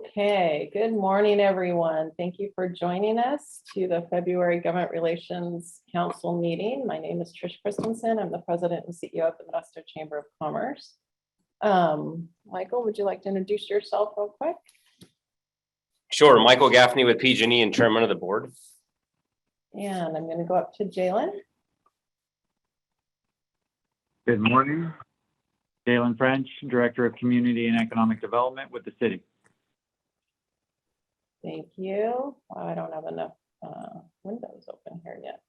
Okay, good morning, everyone. Thank you for joining us to the February Government Relations Council meeting. My name is Trish Christensen. I'm the president and CEO of the Merced Chamber of Commerce. Michael, would you like to introduce yourself real quick? Sure. Michael Gaffney with PG&E and chairman of the board. And I'm going to go up to Jalen. Good morning. Jalen French, Director of Community and Economic Development with the city. Thank you. I don't have enough windows open here yet.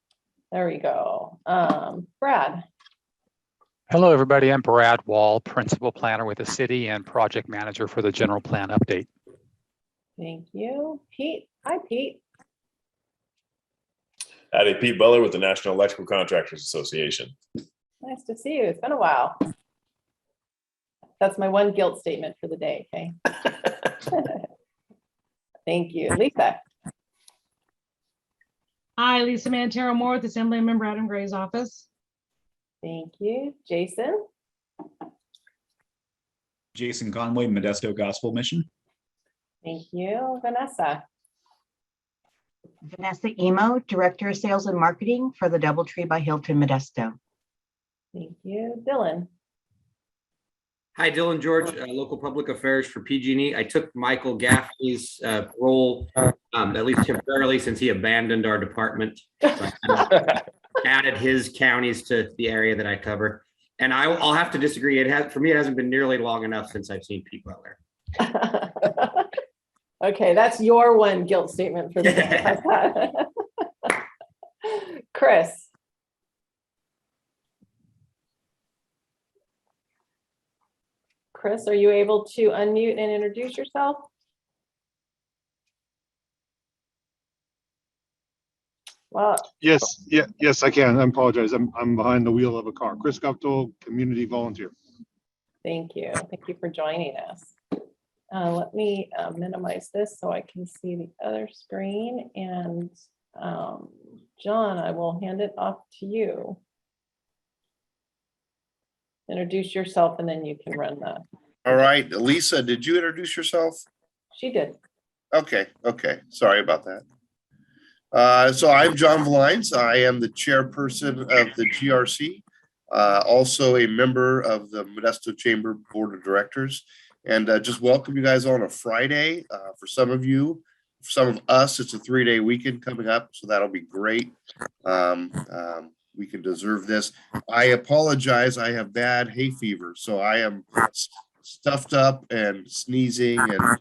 There we go. Brad. Hello, everybody. I'm Brad Wall, Principal Planner with the city and Project Manager for the General Plan Update. Thank you. Pete. Hi, Pete. Howdy, Pete Butler with the National Electrical Contractors Association. Nice to see you. It's been a while. That's my one guilt statement for the day, okay? Thank you. Lisa. Hi, Lisa Mantero Moore with Assembly Member Adam Gray's office. Thank you. Jason. Jason Conway, Modesto Gospel Mission. Thank you. Vanessa. Vanessa Emo, Director of Sales and Marketing for the Doubletree by Hilton Modesto. Thank you. Dylan. Hi, Dylan George, Local Public Affairs for PG&E. I took Michael Gaffney's role, at least temporarily, since he abandoned our department. So I added his counties to the area that I cover. And I'll have to disagree. For me, it hasn't been nearly long enough since I've seen Pete Butler. Okay, that's your one guilt statement for the day. Chris. Chris, are you able to unmute and introduce yourself? Well, yes, I can. I apologize. I'm behind the wheel of a car. Chris Guptill, community volunteer. thank you. Thank you for joining us. Let me minimize this so I can see the other screen. And John, I will hand it off to you. Introduce yourself and then you can run that. All right, Lisa, did you introduce yourself? She did. Okay. Sorry about that. So I'm John Valines. I am the chairperson of the GRC, also a member of the Modesto Chamber Board of Directors, and just welcome you guys on a Friday. For some of you, for some of us, it's a 3-day weekend coming up, so that'll be great. We can deserve this. I apologize. I have bad hay fever, so I am stuffed up and sneezing, and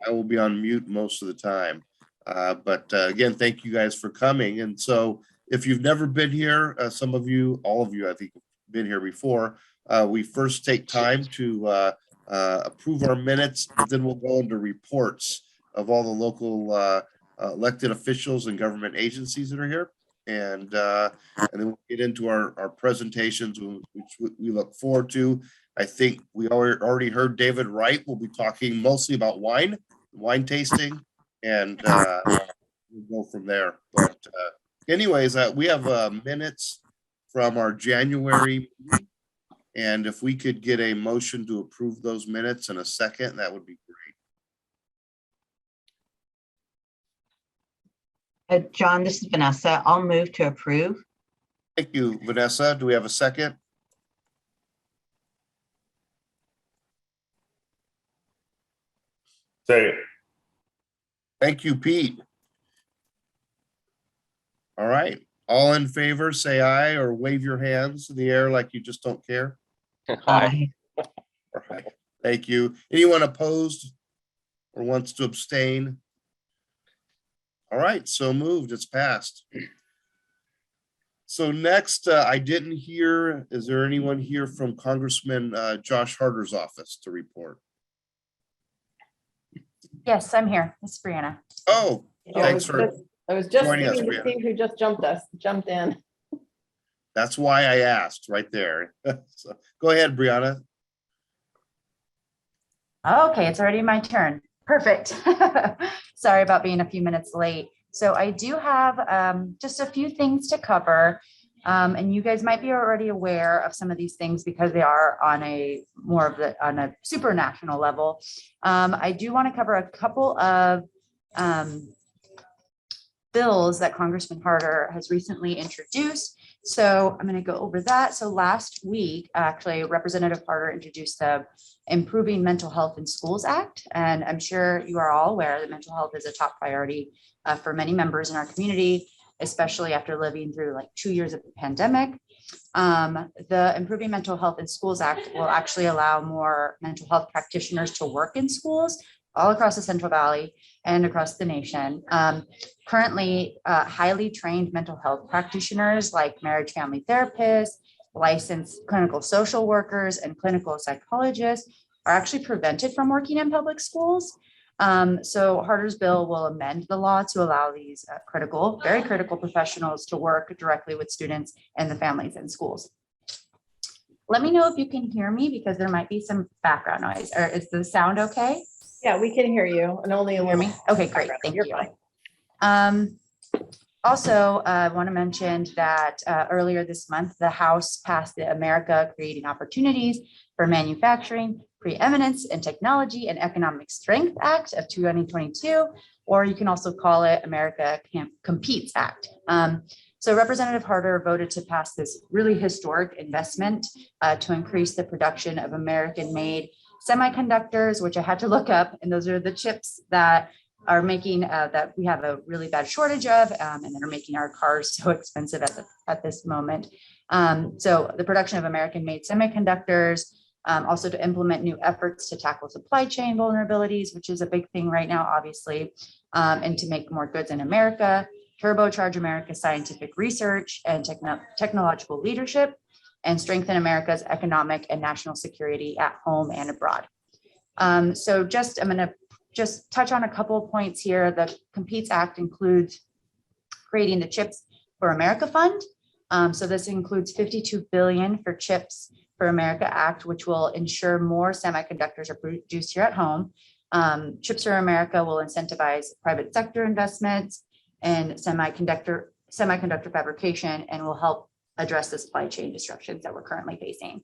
I will be on mute most of the time. But again, thank you guys for coming. And so if you've never been here, some of you, all of you, I think, have been here before. We first take time to approve our minutes, but then we'll go into reports of all the local elected officials and government agencies that are here. And then we'll get into our presentations, which we look forward to. I think we already heard David Wright will be talking mostly about wine tasting, and we'll go from there. But anyways, we have minutes from our January meeting, and if we could get a motion to approve those minutes in a second, that would be great. John, this is Vanessa. I'll move to approve. Thank you, Vanessa. Do we have a second? Say it. Thank you, Pete. All right. All in favor, say aye or wave your hands in the air like you just don't care. Aye. All right. Thank you. Anyone opposed or wants to abstain? All right, so moved. It's passed. So next, I didn't hear, is there anyone here from Congressman Josh Harder's office to report? Yes, I'm here. It's Brianna. Oh, thanks for I was just joining us, seeing to see who just jumped in. That's why I asked right there. So, go ahead, Brianna. Okay, it's already my turn. Perfect. Sorry about being a few minutes late. So I do have just a few things to cover. And you guys might be already aware of some of these things because they are on a supranational level. I do want to cover a couple of bills that Congressman Harder has recently introduced. So I'm going to go over that. So last week, actually, Representative Harder introduced the Improving Mental Health in Schools Act. And I'm sure you are all aware that mental health is a top priority for many members in our community, especially after living through like 2 years of the pandemic. The Improving Mental Health in Schools Act will actually allow more mental health practitioners to work in schools all across the Central Valley and across the nation. Currently, highly trained mental health practitioners like marriage family therapists, licensed clinical social workers, and clinical psychologists are actually prevented from working in public schools. So Harder's bill will amend the law to allow these very critical professionals to work directly with students and the families in schools. Let me know if you can hear me because there might be some background noise. Or is the sound okay? Yeah, we can hear you and only a Hear little. me? Okay, great. Thank You're you. fine. Also, I want to mention that earlier this month, the House passed the America Creating Opportunities for Manufacturing, Preeminence in Technology and Economic Strength Act of 2022, or you can also call it America Competes Act. So Representative Harder voted to pass this really historic investment to increase the production of American-made semiconductors, which I had to look up, and those are the chips that are making that we have a really bad shortage of, and that are making our cars so expensive at this moment. So the production of American-made semiconductors, also to implement new efforts to tackle supply chain vulnerabilities, which is a big thing right now, obviously, and to make more goods in America, turbocharge America's scientific research and technological leadership, and strengthen America's economic and national security at home and abroad. So I'm going to just touch on a couple of points here. The Competes Act includes creating the Chips for America Fund. So this includes $52 billion for Chips for America Act, which will ensure more semiconductors are produced here at home. Chips for America will incentivize private sector investments and semiconductor fabrication, and will help address the supply chain disruptions that we're currently facing.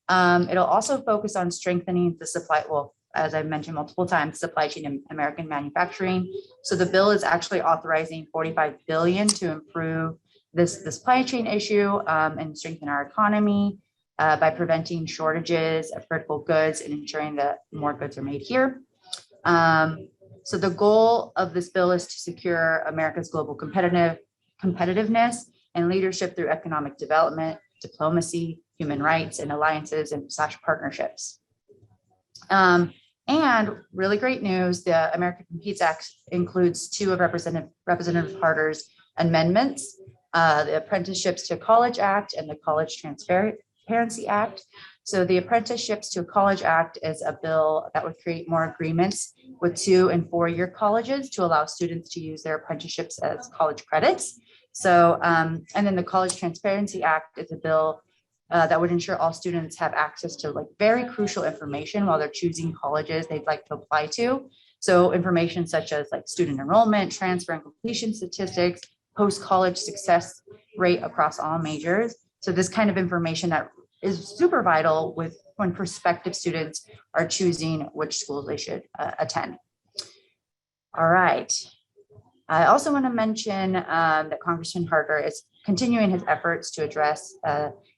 It'll also focus on strengthening the supply, well, as I've mentioned multiple times, supply chain in American manufacturing. So the bill is actually authorizing $45 billion to improve this supply chain issue and strengthen our economy by preventing shortages of critical goods and ensuring that more goods are made here. So the goal of this bill is to secure America's global competitiveness and leadership through economic development, diplomacy, human rights, and alliances and /partnerships. And really great news, the America Competes Act includes two of Representative Harder's amendments, the Apprenticeships to College Act and the College Transparency Act. So the Apprenticeships to College Act is a bill that would create more agreements with 2- and 4-year colleges to allow students to use their apprenticeships as college credits. So, and then the College Transparency Act is a bill that would ensure all students have access to like very crucial information while they're choosing colleges they'd like to apply to. So information such as like student enrollment, transfer and completion statistics, post-college success rate across all majors. So this kind of information that is super vital when prospective students are choosing which schools they should attend. All right. I also want to mention that Congressman Harder is continuing his efforts to address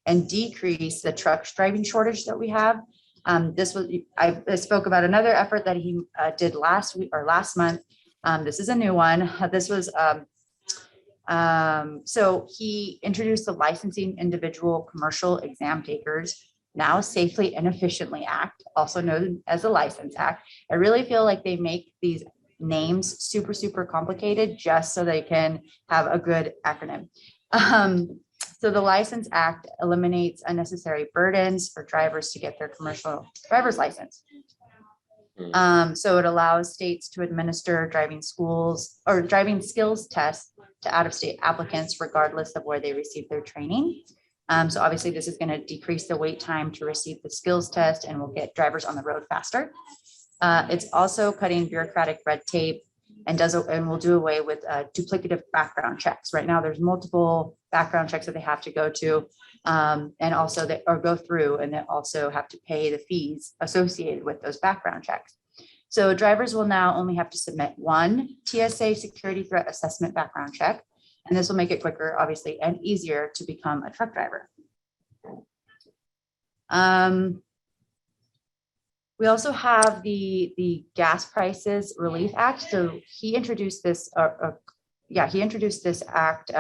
and decrease the truck driving shortage that we have. I spoke about another effort that he did last week or last month. This is a new one. This was so he introduced the Licensing Individual Commercial Exam Takers Now Safely and Efficiently Act, also known as the License Act. I really feel like they make these names super, super complicated just so they can have a good acronym. So the License Act eliminates unnecessary burdens for drivers to get their commercial driver's license. So it allows states to administer driving skills tests to out-of-state applicants regardless of where they receive their training. So obviously this is going to decrease the wait time to receive the skills test and will get drivers on the road faster. It's also cutting bureaucratic red tape and will do away with duplicative background checks. Right now, there's multiple background checks that they have to go to, and also go through, and they also have to pay the fees associated with those background checks. So drivers will now only have to submit one TSA security threat assessment background check, and this will make it quicker, obviously, and easier to become a truck driver. We also have the Gas Prices Relief Act. So he introduced this, he introduced this act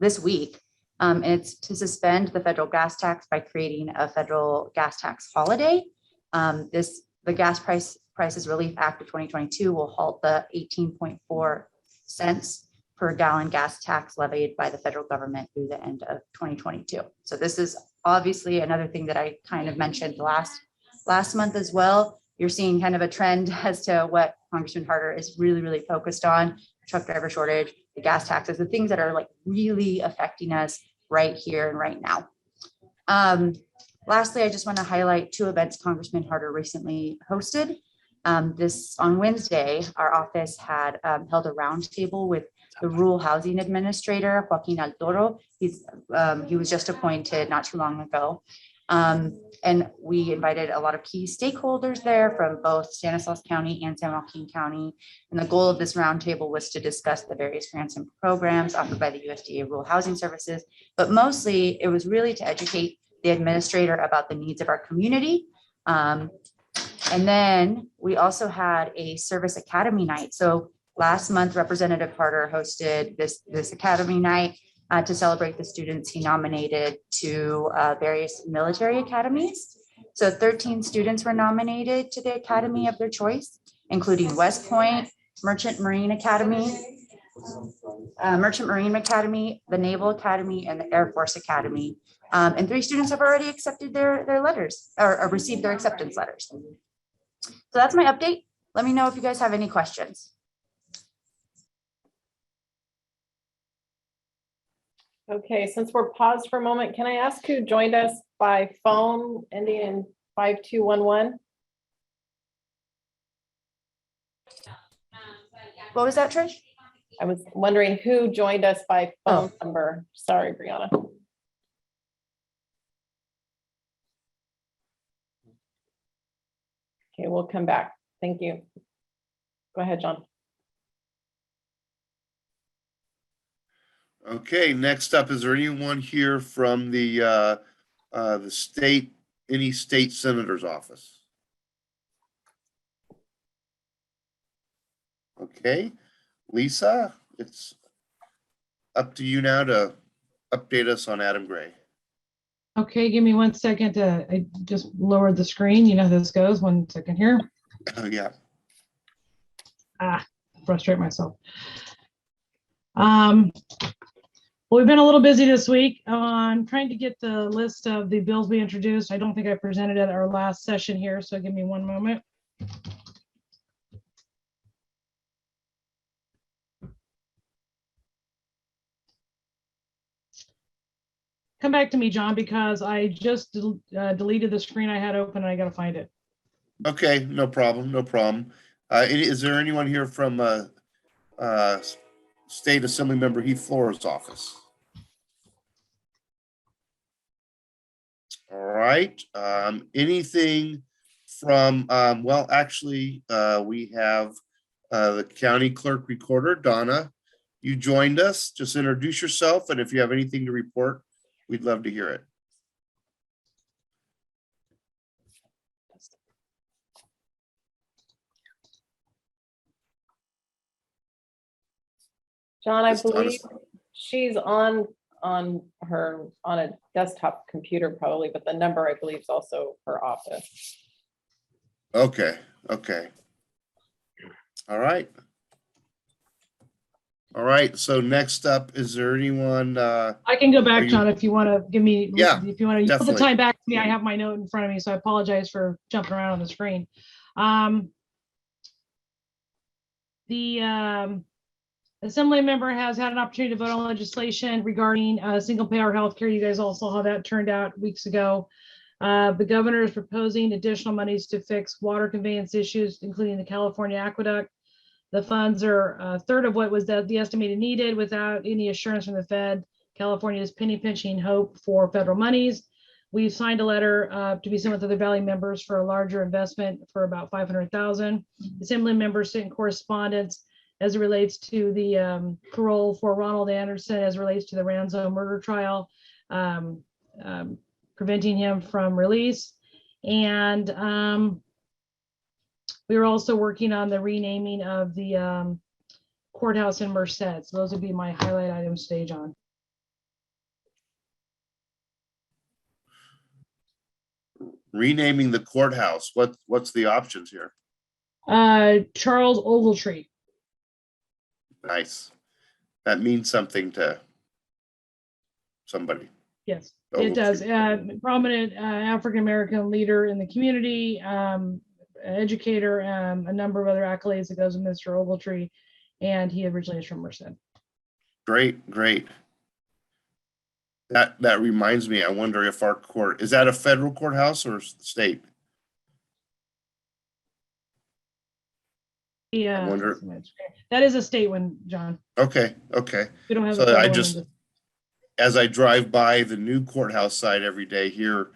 this week. And it's to suspend the federal gas tax by creating a federal gas tax holiday. The Gas Prices Relief Act of 2022 will halt the 18.4 cents per gallon gas tax levied by the federal government through the end of 2022. So this is obviously another thing that I kind of mentioned last month as well. You're seeing kind of a trend as to what Congressman Harder is really focused on: truck driver shortage, the gas taxes, the things that are like really affecting us right here and right now. Lastly, I just want to highlight two events Congressman Harder recently hosted. This on Wednesday, our office had held a roundtable with the Rural Housing Administrator, Joaquin Altoro. He was just appointed not too long ago. And we invited a lot of key stakeholders there from both Stanislaus County and San Joaquin County. And the goal of this roundtable was to discuss the various grants and programs offered by the USDA Rural Housing Services. But mostly, it was really to educate the administrator about the needs of our community. And then we also had a service academy night. So last month, Representative Harder hosted this academy night to celebrate the students he nominated to various military academies. So 13 students were nominated to the academy of their choice, including West Point, Merchant Marine Academy, the Naval Academy, and the Air Force Academy. And 3 students have already accepted their letters or received their acceptance letters. So that's my update. Let me know if you guys have any questions. Okay, since we're paused for a moment, can I ask who joined us by phone ending in 5211? What was that, Trish? I was wondering who joined us by phone number. Sorry, Brianna. Okay, we'll come back. Thank you. Go ahead, John. Okay, next up, is there anyone here from the state, any state senator's office? Okay, Lisa, it's up to you now to update us on Adam Gray. Okay, give me 1 second I just lowered the screen. You know how this goes. 1 second here. Yeah. Frustrate myself. Well, we've been a little busy this week on trying to get the list of the bills we introduced. I don't think I presented at our last session here, so give me 1 moment. Come back to me, John, because I just deleted the screen I had open and I got to find it. Okay, no problem, no problem. Is there anyone here from State Assembly Member Heath Flora's office? All right. Anything from, well, actually, we have the County Clerk Recorder, Donna. You joined us. Just introduce yourself, and if you have anything to report, we'd love to hear it. John, I believe she's on a desktop computer probably, but the number I believe is also her office. Okay, okay. All right. All right, so next up, is there anyone? I can go back, John, if you want to give me, Yeah, if you want to yield the definitely. time back to me. I have my note in front of me, so I apologize for jumping around on the screen. The Assembly member has had an opportunity to vote on legislation regarding single payer healthcare. You guys all saw how that turned out weeks ago. The governor is proposing additional monies to fix water conveyance issues, including the California aqueduct. The funds are a third of what was the estimated needed without any assurance from the Fed. California is penny pinching hope for federal monies. We've signed a letter to be sent with other Valley members for a larger investment for about 500,000. Assembly members sent correspondence as it relates to the parole for Ronald Anderson, as it relates to the Ranzo murder trial, preventing him from release. And we were also working on the renaming of the courthouse in Merced. So those would be my highlight items today, John. Renaming the courthouse. What's the options here? Charles Ogletree. Nice. That means something to somebody. Yes, it does. Ogletree. Prominent African-American leader in the community, educator, a number of other accolades that goes with Mr. Ogletree, and he originally is from Merced. Great, great. That reminds me, I wonder if our court, is that a federal courthouse or state? Yeah, I wonder. that is a state one, John. Okay. We don't have. So a federal I one just, in as I drive by the new courthouse site every day here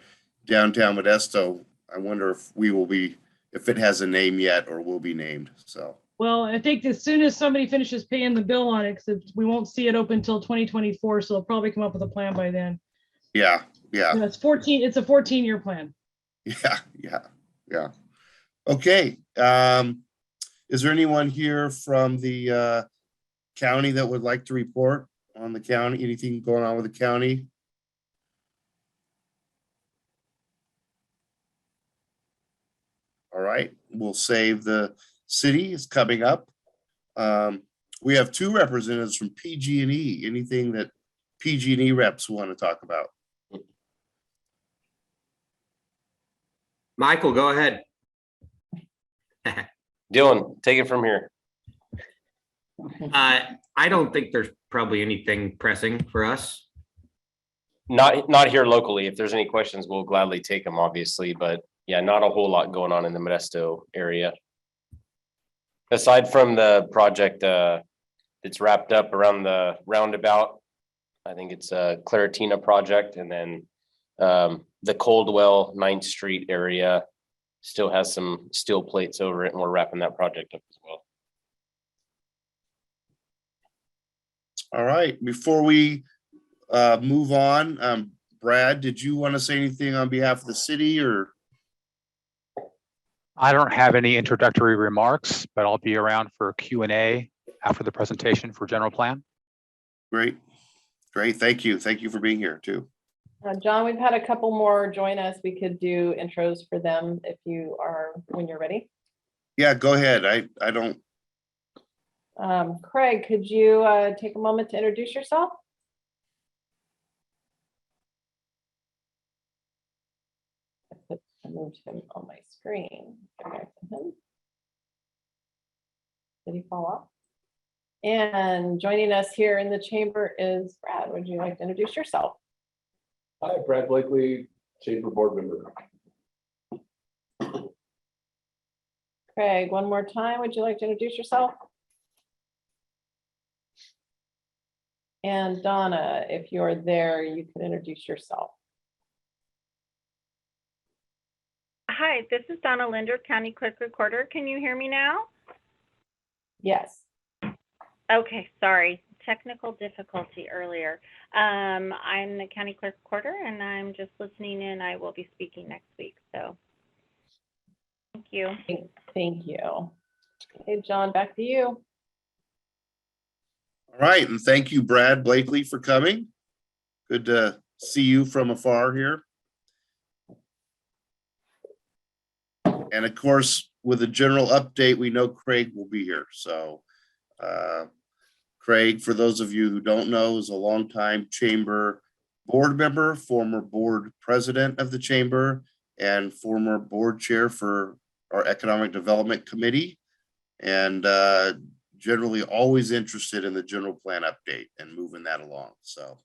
downtown Modesto, I wonder if it has a name yet or will be named. So. Well, I think as soon as somebody finishes paying the bill on it, because we won't see it open until 2024, so they'll probably come up with a plan by then. Yeah. It's 14. It's a 14-year plan. Yeah. Okay. Is there anyone here from the county that would like to report on the county? Anything going on with the county? All right, we'll save the city. Is coming up. We have two representatives from PG&E. Anything that PG&E reps want to talk about? Michael, go ahead. Dylan, take it from here. I don't think there's probably anything pressing for us. Not here locally. If there's any questions, we'll gladly take them, obviously, but yeah, not a whole lot going on in the Modesto area. Aside from the project that's wrapped up around the roundabout, I think it's a Claritina project, and then the Coldwell 9th Street area still has some steel plates over it, and we're wrapping that project up as well. All right, before we move on, Brad, did you want to say anything on behalf of the city or? I don't have any introductory remarks, but I'll be around for Q&A after the presentation for general plan. Great. Thank you. Thank you for being here too. John, we've had a couple more join us. We could do intros for them if you are, when you're ready. Yeah, go ahead. I don't. Craig, could you take a moment to introduce yourself? I moved him on my screen. Go back to him. Did he fall off? And joining us here in the chamber is Brad. Would you like to introduce yourself? Hi, Brad Blakely, Chamber Board Member. Craig, one more time. Would you like to introduce yourself? And Donna, if you're there, you can introduce yourself. Hi, this is Donna Linder, County Clerk Recorder. Can you hear me now? Yes. Okay, sorry. Technical difficulty earlier. I'm the County Clerk Recorder, and I'm just listening in. I will be speaking next week. So thank you. Thank you. Hey, John, back to you. All right, and thank you, Brad Blakely, for coming. Good to see you from afar here. And of course, with a general update, we know Craig will be here. So Craig, for those of you who don't know, is a longtime chamber board member, former board president of the chamber, and former board chair for our Economic Development Committee, and generally always interested in the general plan update and moving that along. So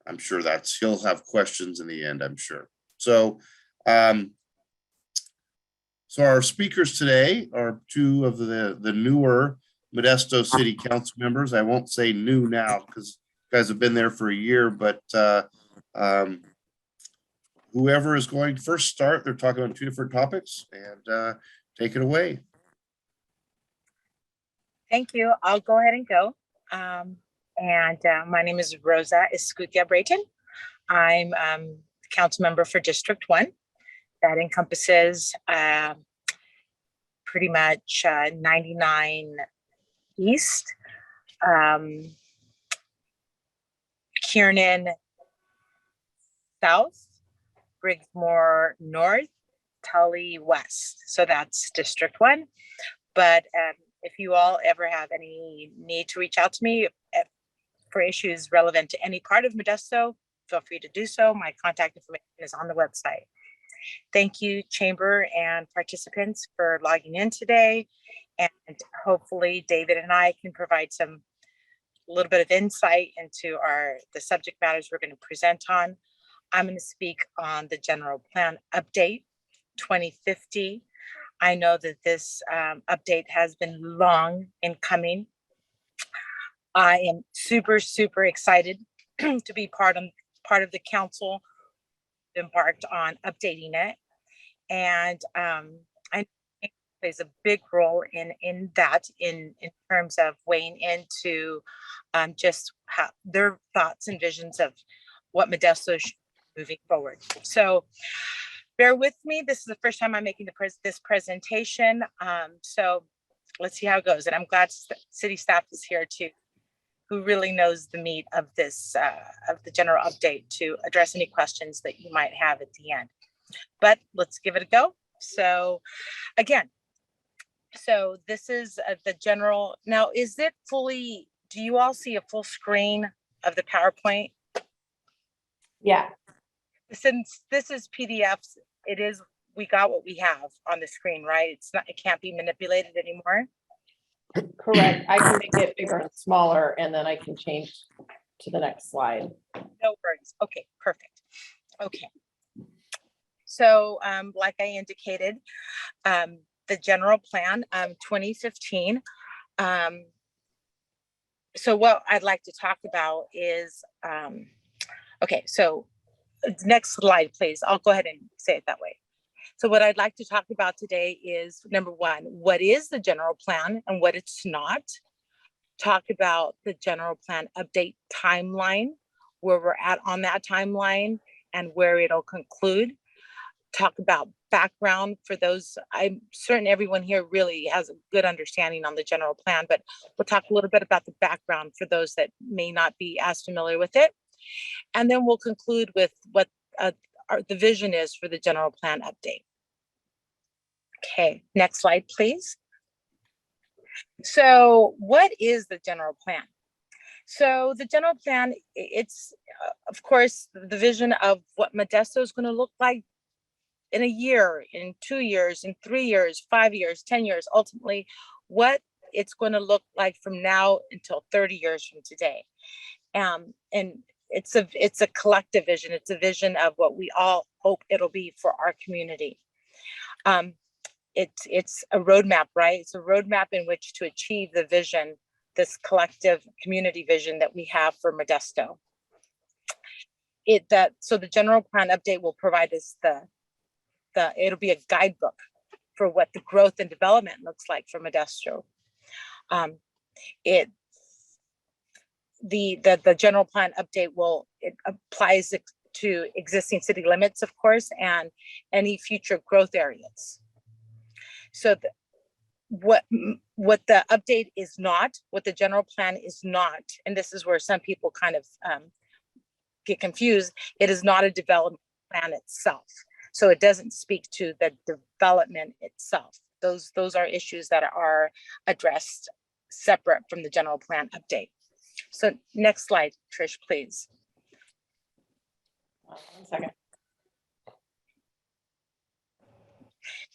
I'm sure he'll have questions in the end, I'm sure. So so our speakers today are two of the newer Modesto City Council members. I won't say new now because you guys have been there for a year, but whoever is going to first start, they're talking about two different topics, and take it away. Thank you. I'll go ahead and go. My name is Rosa Escutia Brayton. I'm council member for District 1. That encompasses pretty much 99 East, Kiernan South, Briggsmore North, Tully West. So that's District 1. But if you all ever have any need to reach out to me for issues relevant to any part of Modesto, feel free to do so. My contact information is on the website. Thank you, Chamber and participants, for logging in today. And hopefully David and I can provide a little bit of insight into the subject matters we're going to present on. I'm going to speak on the general plan update 2050. I know that this update has been long in coming. I am super, super excited to be part of the council embarked on updating it. And I think it plays a big role in terms of weighing into just how their thoughts and visions of what Modesto should be moving forward. So bear with me. This is the first time I'm making this presentation. So let's see how it goes. And I'm glad city staff is here too, who really knows the meat of this, of the general update to address any questions that you might have at the end. But let's give it a go. So again, this is the general. Now, is it fully, do you all see a full screen of the PowerPoint? Yeah. Since this is PDFs, we got what we have on the screen, right? It can't be manipulated anymore. Correct. I can make it bigger and smaller, and then I can change to the next slide. No worries. Okay, perfect. Okay. So like I indicated, the general plan 2015. So what I'd like to talk about is, okay, so next slide, please. I'll go ahead and say it that way. So what I'd like to talk about today is, number one, what is the general plan and what it's not. Talk about the general plan update timeline, where we're at on that timeline and where it'll conclude. Talk about background for those. I'm certain everyone here really has a good understanding on the general plan, but we'll talk a little bit about the background for those that may not be as familiar with it. And then we'll conclude with what the vision is for the general plan update. Okay, next slide, please. So what is the general plan? So the general plan, it's of course the vision of what Modesto is going to look like in a year, in 2 years, in 3 years, 5 years, 10 years, ultimately what it's going to look like from now until 30 years from today. And it's a collective vision. It's a vision of what we all hope it'll be for our community. It's a roadmap, right? It's a roadmap in which to achieve the vision, this collective community vision that we have for Modesto. So the general plan update will provide us it'll be a guidebook for what the growth and development looks like for Modesto. The general plan update it applies to existing city limits, of course, and any future growth areas. So what the update is not, what the general plan is not, and this is where some people kind of get confused, it is not a development plan itself. So it doesn't speak to the development itself. Those are issues that are addressed separate from the general plan update. So next slide, Trish, please. 1 second.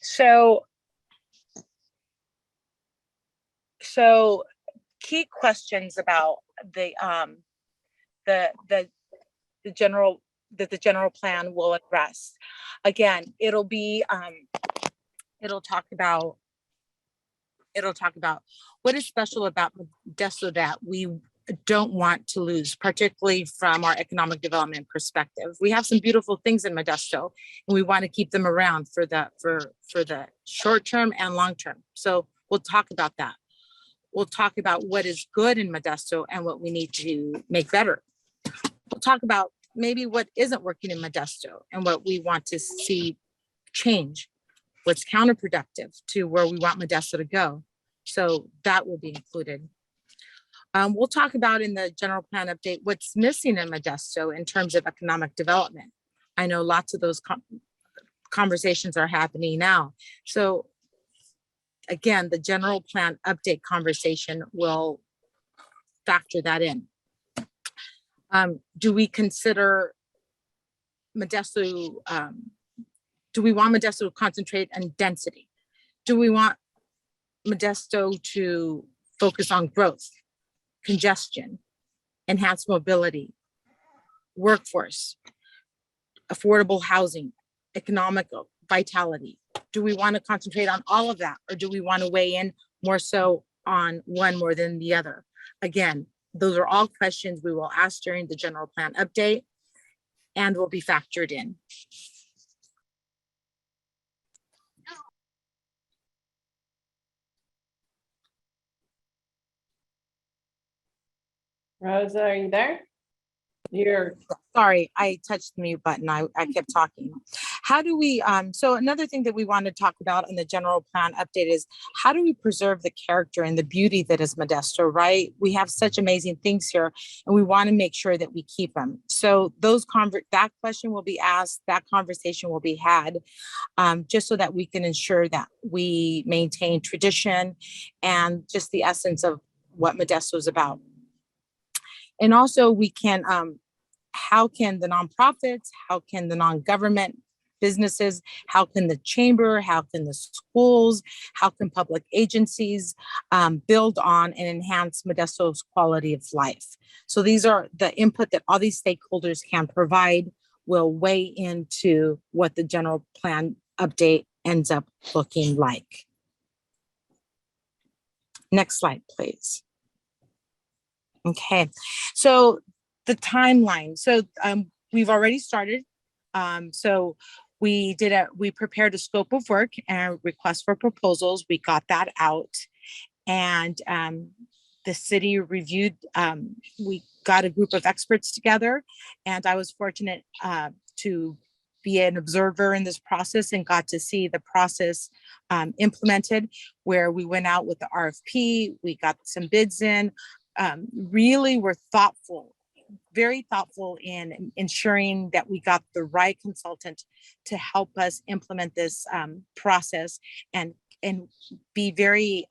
So key questions about the general plan will address. Again, it'll talk about it'll talk about what is special about Modesto that we don't want to lose, particularly from our economic development perspective. We have some beautiful things in Modesto, and we want to keep them around for the short term and long term. So we'll talk about that. We'll talk about what is good in Modesto and what we need to make better. We'll talk about maybe what isn't working in Modesto and what we want to see change, what's counterproductive to where we want Modesto to go. So that will be included. We'll talk about in the general plan update what's missing in Modesto in terms of economic development. I know lots of those conversations are happening now. So again, the general plan update conversation will factor that in. Do we consider Modesto, do we want Modesto to concentrate on density? Do we want Modesto to focus on growth, congestion, enhanced mobility, workforce, affordable housing, economic vitality? Do we want to concentrate on all of that, or do we want to weigh in more so on one more than the other? Again, those are all questions we will ask during the general plan update and will be factored in. Rosa, are you there? You're Sorry, I touched the mute button. I kept talking. How do we, so another thing that we want to talk about in the general plan update is how do we preserve the character and the beauty that is Modesto, right? We have such amazing things here and we want to make sure that we keep them. So that question will be asked, that conversation will be had, just so that we can ensure that we maintain tradition and just the essence of what Modesto is about. And also we can, how can the nonprofits, how can the non-government businesses, how can the chamber, how can the schools, how can public agencies build on and enhance Modesto's quality of life? So these are the input that all these stakeholders can provide will weigh into what the general plan update ends up looking like. Next slide, please. Okay, so the timeline. So we've already started. So we prepared a scope of work and request for proposals. We got that out, and the city reviewed. We got a group of experts together, and I was fortunate to be an observer in this process and got to see the process implemented, where we went out with the RFP. We got some bids in. Really were thoughtful, very thoughtful in ensuring that we got the right consultant to help us implement this process and be very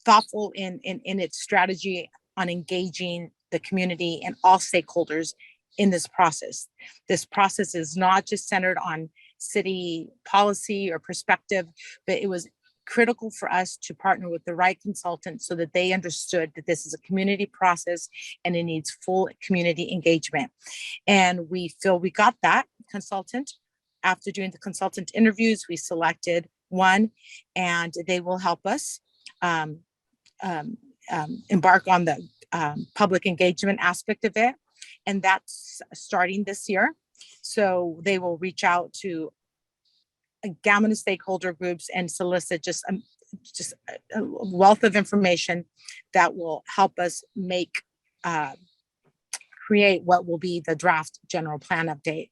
thoughtful in its strategy on engaging the community and all stakeholders in this process. This process is not just centered on city policy or perspective, but it was critical for us to partner with the right consultant so that they understood that this is a community process and it needs full community engagement. And we feel we got that consultant. After doing the consultant interviews, we selected one, and they will help us embark on the public engagement aspect of it. And that's starting this year. So they will reach out to a gamut of stakeholder groups and solicit just a wealth of information that will help us create what will be the draft general plan update.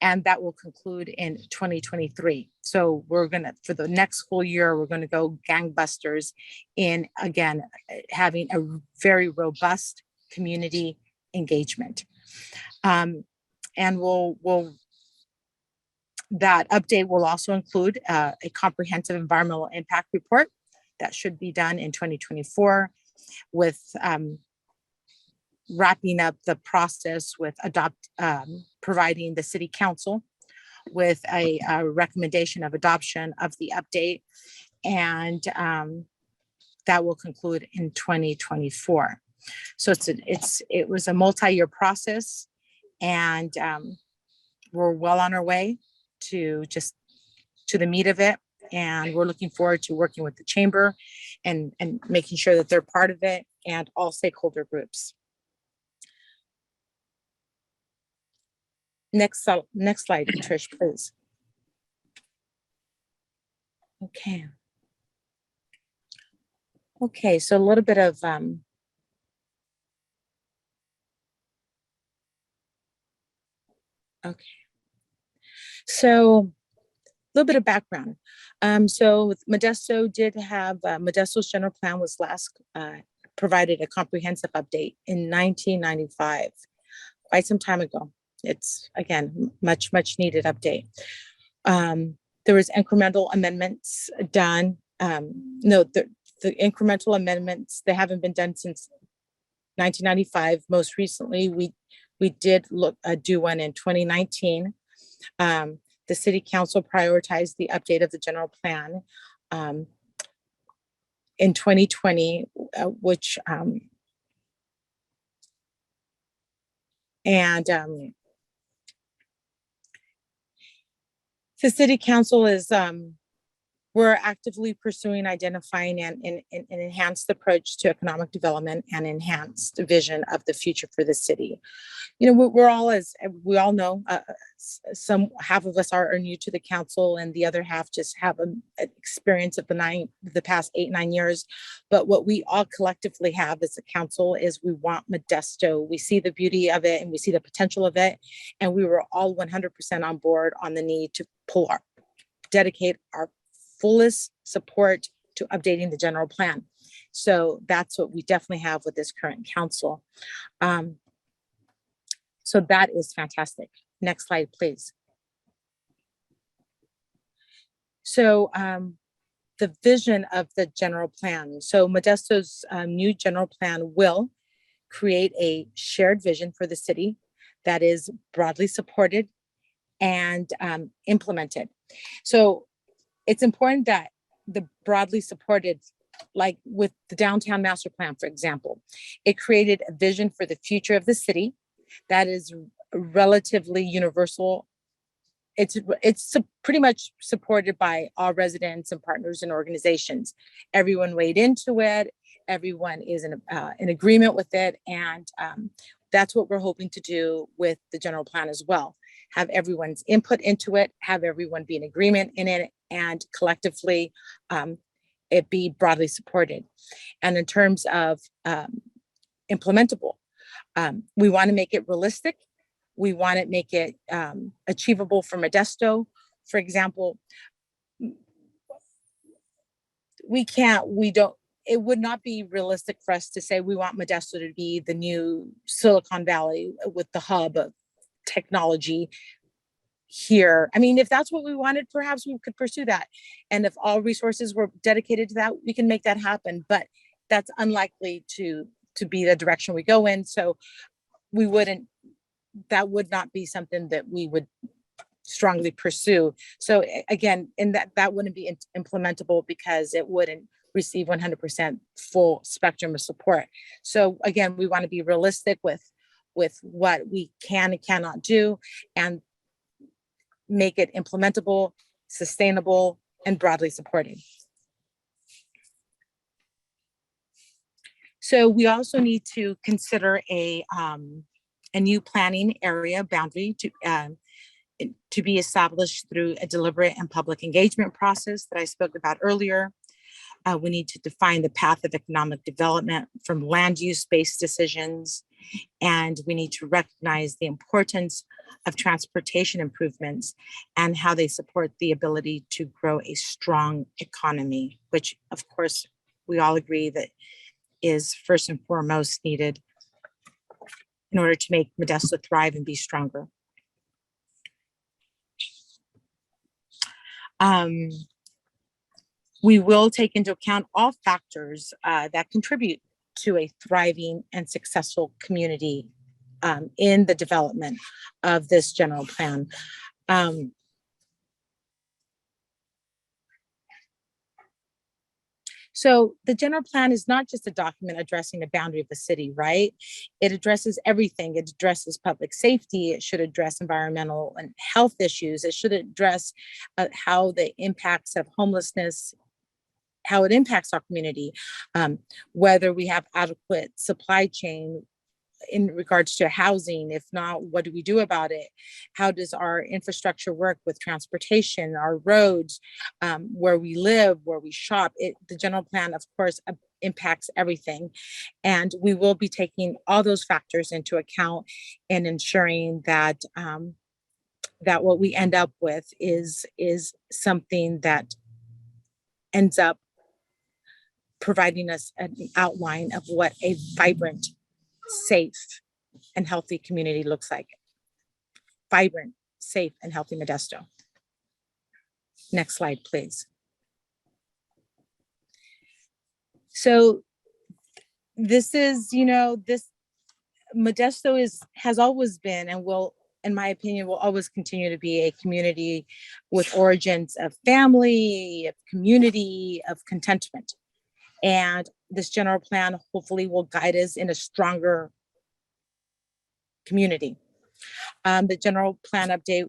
And that will conclude in 2023. So we're gonna, for the next school year, we're gonna go gangbusters in, again, having a very robust community engagement. And that update will also include a comprehensive environmental impact report that should be done in 2024 with wrapping up the process with providing the city council with a recommendation of adoption of the update. And that will conclude in 2024. So it was a multi-year process, and we're well on our way to the meat of it. And we're looking forward to working with the chamber and making sure that they're part of it and all stakeholder groups. Next slide, Trish, please. Okay. Okay, so a little bit of okay. So a little bit of background. So Modesto did have Modesto's general plan was last provided a comprehensive update in 1995, quite some time ago. It's again much needed update. There was incremental amendments done. No, the incremental amendments, they haven't been done since 1995. Most recently, we did do one in 2019. The city council prioritized the update of the general plan in 2020, which the city council is we're actively pursuing identifying and enhanced approach to economic development and enhanced vision of the future for the city. You know, we're all, as we all know, half of us are new to the council and the other half just have an experience of the past 8-9 years. But what we all collectively have as a council is we want Modesto. We see the beauty of it and we see the potential of it. And we were all 100% on board on the need to dedicate our fullest support to updating the general plan. So that's what we definitely have with this current council. So that is fantastic. Next slide, please. So the vision of the general plan. So Modesto's new general plan will create a shared vision for the city that is broadly supported and implemented. So it's important that the broadly supported, like with the downtown master plan, for example, it created a vision for the future of the city that is relatively universal. It's pretty much supported by all residents and partners and organizations. Everyone weighed into it. Everyone is in agreement with it. And that's what we're hoping to do with the general plan as well. Have everyone's input into it, have everyone be in agreement in it, and collectively it be broadly supported. And in terms of implementable, we want to make it realistic. We want to make it achievable for Modesto. For example, it would not be realistic for us to say we want Modesto to be the new Silicon Valley with the hub of technology here. I mean, if that's what we wanted, perhaps we could pursue that. And if all resources were dedicated to that, we can make that happen. But that's unlikely to be the direction we go in. So that would not be something that we would strongly pursue. So again, that wouldn't be implementable because it wouldn't receive 100% full spectrum of support. So again, we want to be realistic with what we can and cannot do and make it implementable, sustainable, and broadly supported. So we also need to consider a new planning area boundary to be established through a deliberate and public engagement process that I spoke about earlier. We need to define the path of economic development from land use-based decisions, and we need to recognize the importance of transportation improvements and how they support the ability to grow a strong economy, which of course we all agree that is first and foremost needed in order to make Modesto thrive and be stronger. We will take into account all factors that contribute to a thriving and successful community in the development of this general plan. So the general plan is not just a document addressing the boundary of the city, right? It addresses everything. It addresses public safety. It should address environmental and health issues. It should address how the impacts of homelessness, how it impacts our community, whether we have adequate supply chain in regards to housing. If not, what do we do about it? How does our infrastructure work with transportation, our roads, where we live, where we shop? The general plan, of course, impacts everything. And we will be taking all those factors into account and ensuring that that what we end up with is something that ends up providing us an outline of what a vibrant, safe, and healthy community looks like. Vibrant, safe, and healthy Modesto. Next slide, please. So this is, this Modesto has always been and will, in my opinion, will always continue to be a community with origins of family, of community, of contentment. And this general plan hopefully will guide us in a stronger community. The general plan update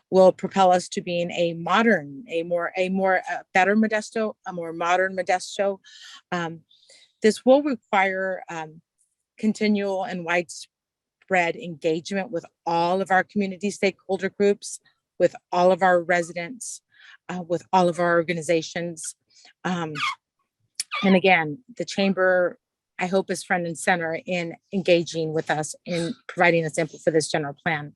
will propel us to being a modern, better Modesto, a more modern Modesto. This will require continual and widespread engagement with all of our community stakeholder groups, with all of our residents, with all of our organizations. And again, the chamber, I hope, is front and center in engaging with us in providing us input for this general plan.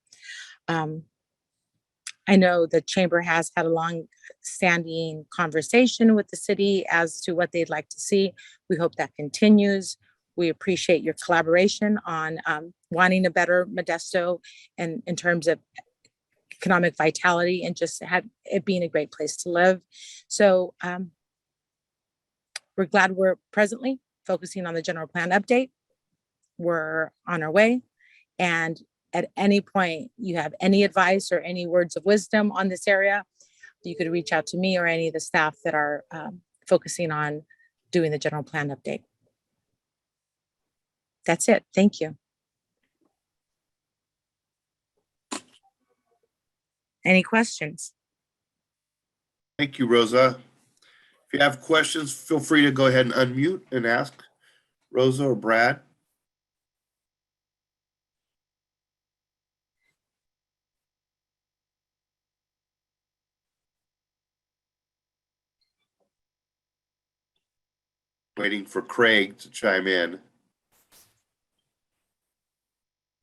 I know the chamber has had a long-standing conversation with the city as to what they'd like to see. We hope that continues. We appreciate your collaboration on wanting a better Modesto and in terms of economic vitality and just it being a great place to live. So we're glad we're presently focusing on the general plan update. We're on our way. And at any point you have any advice or any words of wisdom on this area, you could reach out to me or any of the staff that are focusing on doing the general plan update. That's it. Thank you. Any questions? Thank you, Rosa. If you have questions, feel free to go ahead and unmute and ask Rosa or Brad. Waiting for Craig to chime in.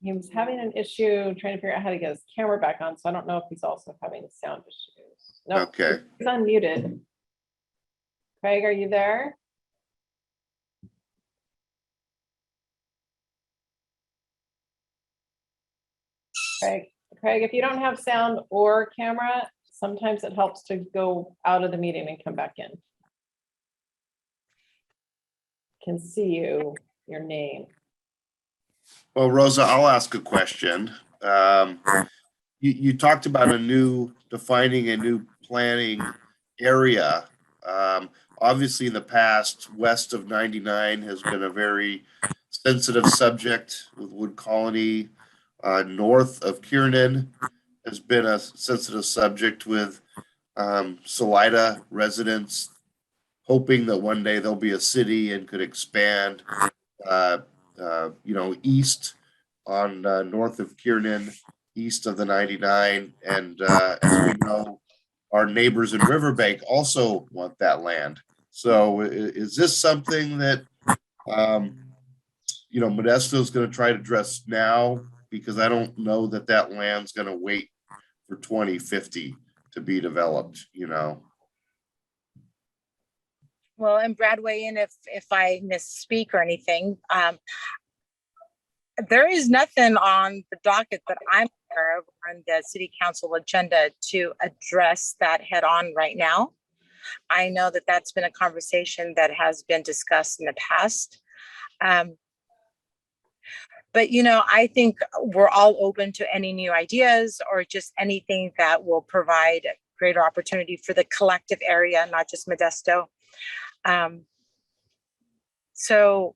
He was having an issue trying to figure out how to get his camera back on, so I don't know if he's also having sound issues. No, Okay. he's unmuted. Craig, are you there? Craig, if you don't have sound or camera, sometimes it helps to go out of the meeting and come back in. Can see you, your name. Well, Rosa, I'll ask a question. You talked about defining a new planning area. Obviously, in the past, west of 99 has been a very sensitive subject with Wood Colony. North of Kiernan has been a sensitive subject with Salida residents hoping that one day there'll be a city and could expand, east on north of Kiernan, east of the 99. And as we know, our neighbors in Riverbank also want that land. So is this something that, Modesto is going to try to address now? Because I don't know that land's going to wait for 2050 to be developed, Well, and Brad, weigh in if I misspeak or anything. There is nothing on the docket that I'm aware of on the city council agenda to address that head on right now. I know that that's been a conversation that has been discussed in the past. But, I think we're all open to any new ideas or just anything that will provide greater opportunity for the collective area, not just Modesto. So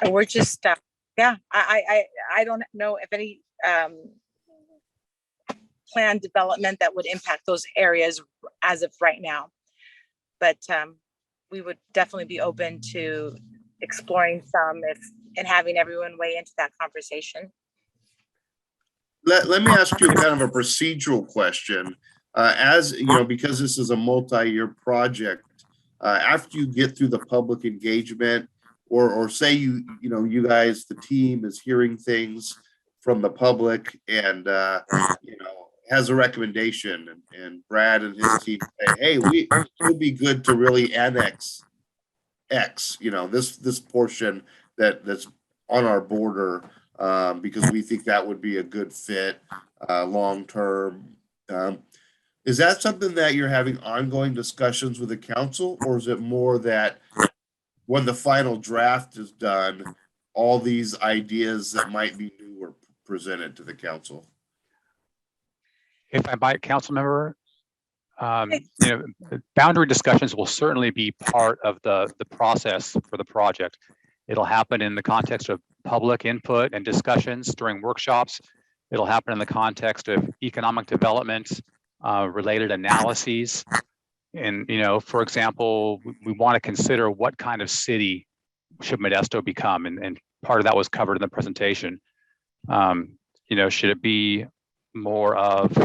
we're just, yeah, I don't know if any planned development that would impact those areas as of right now. But we would definitely be open to exploring some and having everyone weigh into that conversation. Let me ask you kind of a procedural question. As you know, because this is a multi-year project, after you get through the public engagement, or say you guys, the team is hearing things from the public and has a recommendation, and Brad and his team say, hey, it would be good to really annex X, this portion that's on our border, because we think that would be a good fit long term. Is that something that you're having ongoing discussions with the council, or is it more that when the final draft is done, all these ideas that might be new are presented to the council? If I might, council member, boundary discussions will certainly be part of the process for the project. It'll happen in the context of public input and discussions during workshops. It'll happen in the context of economic development, related analyses. And, for example, we want to consider what kind of city should Modesto become, and part of that was covered in the presentation. Should it be more of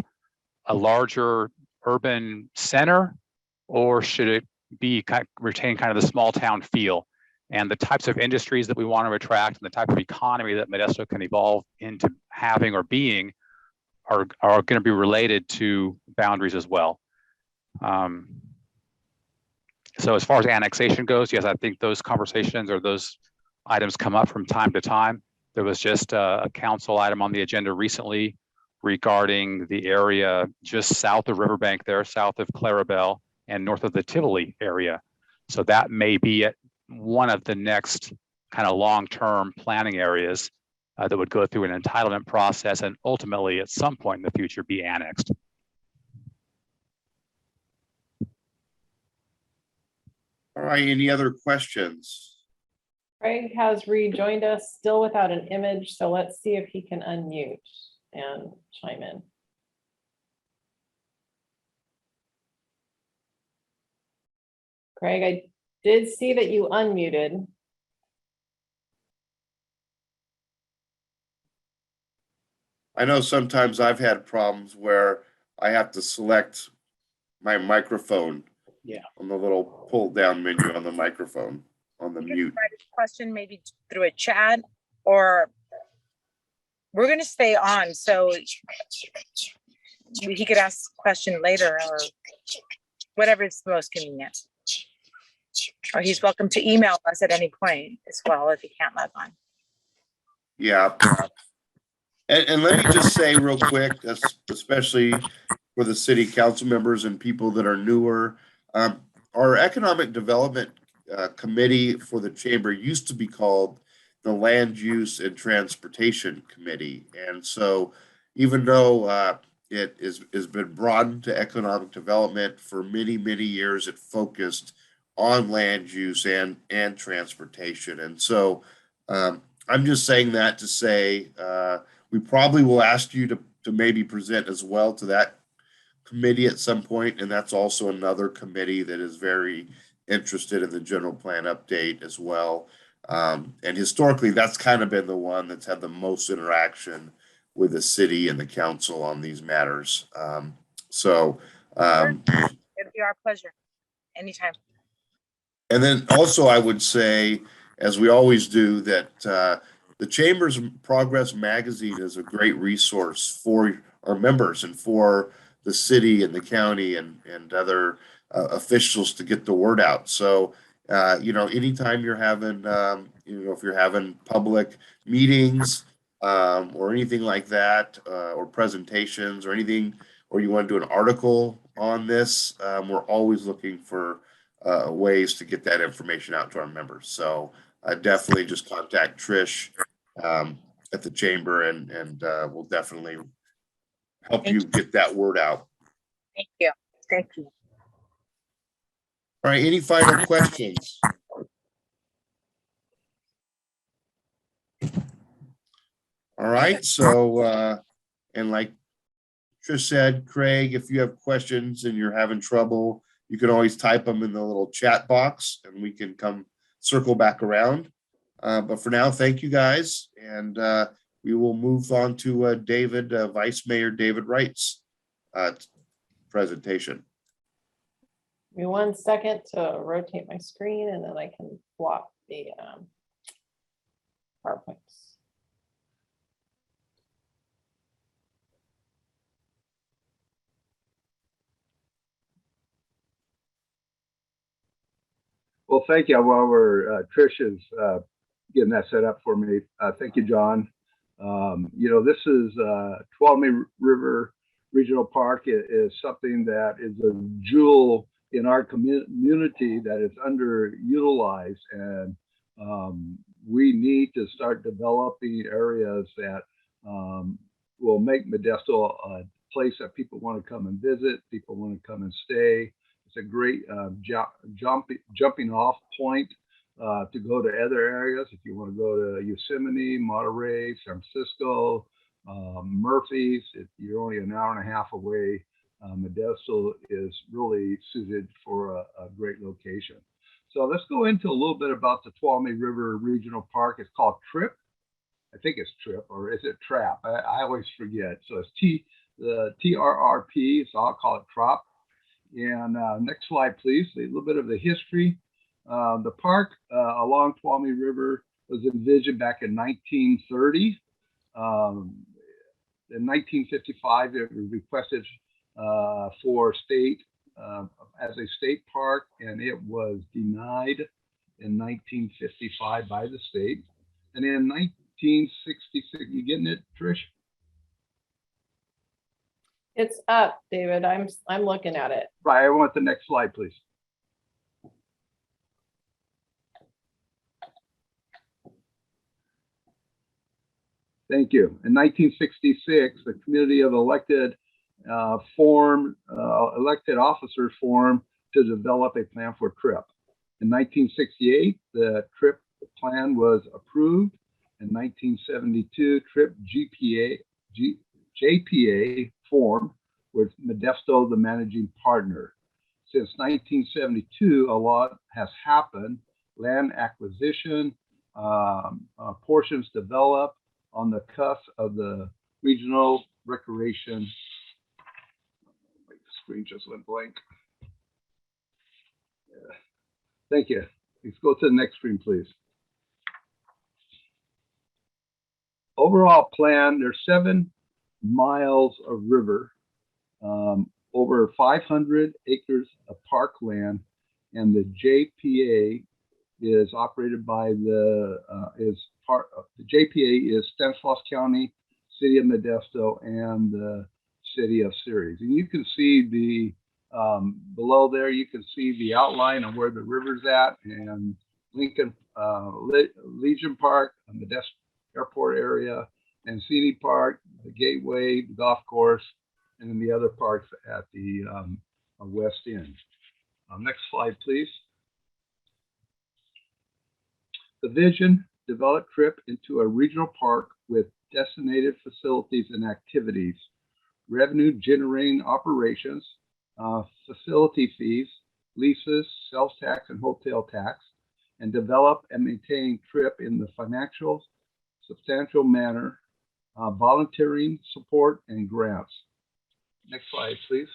a larger urban center, or should it be retain kind of the small town feel? And the types of industries that we want to attract and the type of economy that Modesto can evolve into having or being are going to be related to boundaries as well. So as far as annexation goes, yes, I think those conversations or those items come up from time to time. There was just a council item on the agenda recently regarding the area just south of Riverbank there, south of Clarabelle and north of the Tivoli area. So that may be at one of the next kind of long-term planning areas that would go through an entitlement process and ultimately at some point in the future be annexed. All right, any other questions? Craig has rejoined us, still without an image, so let's see if he can unmute and chime in. Craig, I did see that you unmuted. I know sometimes I've had problems where I have to select my microphone on the little pull down menu on the microphone on the mute. Write a question maybe through a chat, or we're going to stay on, so he could ask a question later or whatever is most convenient. Or he's welcome to email us at any point as well if he can't log on. Yeah. And let me just say real quick, especially for the city council members and people that are newer, our economic development committee for the chamber used to be called the Land Use and Transportation Committee. And so even though it has been broadened to economic development, for many, many years, it focused on land use and transportation. And so I'm just saying that to say we probably will ask you to maybe present as well to that committee at some point, and that's also another committee that is very interested in the general plan update as well. And historically, that's kind of been the one that's had the most interaction with the city and the council on these matters. It'd be our pleasure anytime. And then also I would say, as we always do, that the Chamber's Progress Magazine is a great resource for our members and for the city and the county and other officials to get the word out. So, anytime you're having, if you're having public meetings or anything like that, or presentations or anything, or you want to do an article on this, we're always looking for ways to get that information out to our members. So definitely just contact Trish at the chamber and we'll definitely help you get that word out. Thank you. Thank you. All right, any final questions? All right, so, and like Trish said, Craig, if you have questions and you're having trouble, you can always type them in the little chat box and we can come circle back around. But for now, thank you guys. And we will move on to David, Vice Mayor David Wright's presentation. Give me 1 second to rotate my screen and then I can swap the PowerPoints. Well, thank you. While we're Trish is getting that set up for me. Thank you, John. This is Tuolumne River Regional Park is something that is a jewel in our community that is underutilized, and we need to start developing areas that will make Modesto a place that people want to come and visit, people want to come and stay. It's a great jumping off point to go to other areas. If you want to go to Yosemite, Monterey, San Francisco, Murphy's, if you're only an hour and a half away, Modesto is really suited for a great location. So let's go into a little bit about the Tuolumne River Regional Park. It's called TRIP. I think it's TRIP, or is it TRAP? I always forget. So it's the TRRP, so I'll call it TROP. And next slide, please. A little bit of the history. The park along Tuolumne River was envisioned back in 1930. In 1955, it was requested for state as a state park, and it was denied in 1955 by the state. And in 1966, you getting it, Trish? It's up, David. I'm looking at it. Right. I want the next slide, please. Thank you. In 1966, the community of elected officers formed to develop a plan for TRIP. In 1968, the TRIP plan was approved. In 1972, TRIP JPA formed with Modesto the managing partner. Since 1972, a lot has happened. Land acquisition, portions developed on the cusp of the regional recreation. The screen just went blank. Yeah. Thank you. Let's go to the next screen, please. Overall plan, there's 7 miles of river, over 500 acres of parkland, and the JPA is operated by the JPA is Stanislaus County, City of Modesto, and the City of Ceres. And you can see the below there, you can see the outline of where the river's at, and Lincoln Legion Park, Modesto Airport area, and Scenic Park, the Gateway, the golf course, and then the other parks at the west end. Next slide, please. The vision: develop TRIP into a regional park with designated facilities and activities, revenue generating operations, facility fees, leases, sales tax, and hotel tax, and develop and maintain TRIP in the financial substantial manner, volunteering support, and grants. Next slide, please.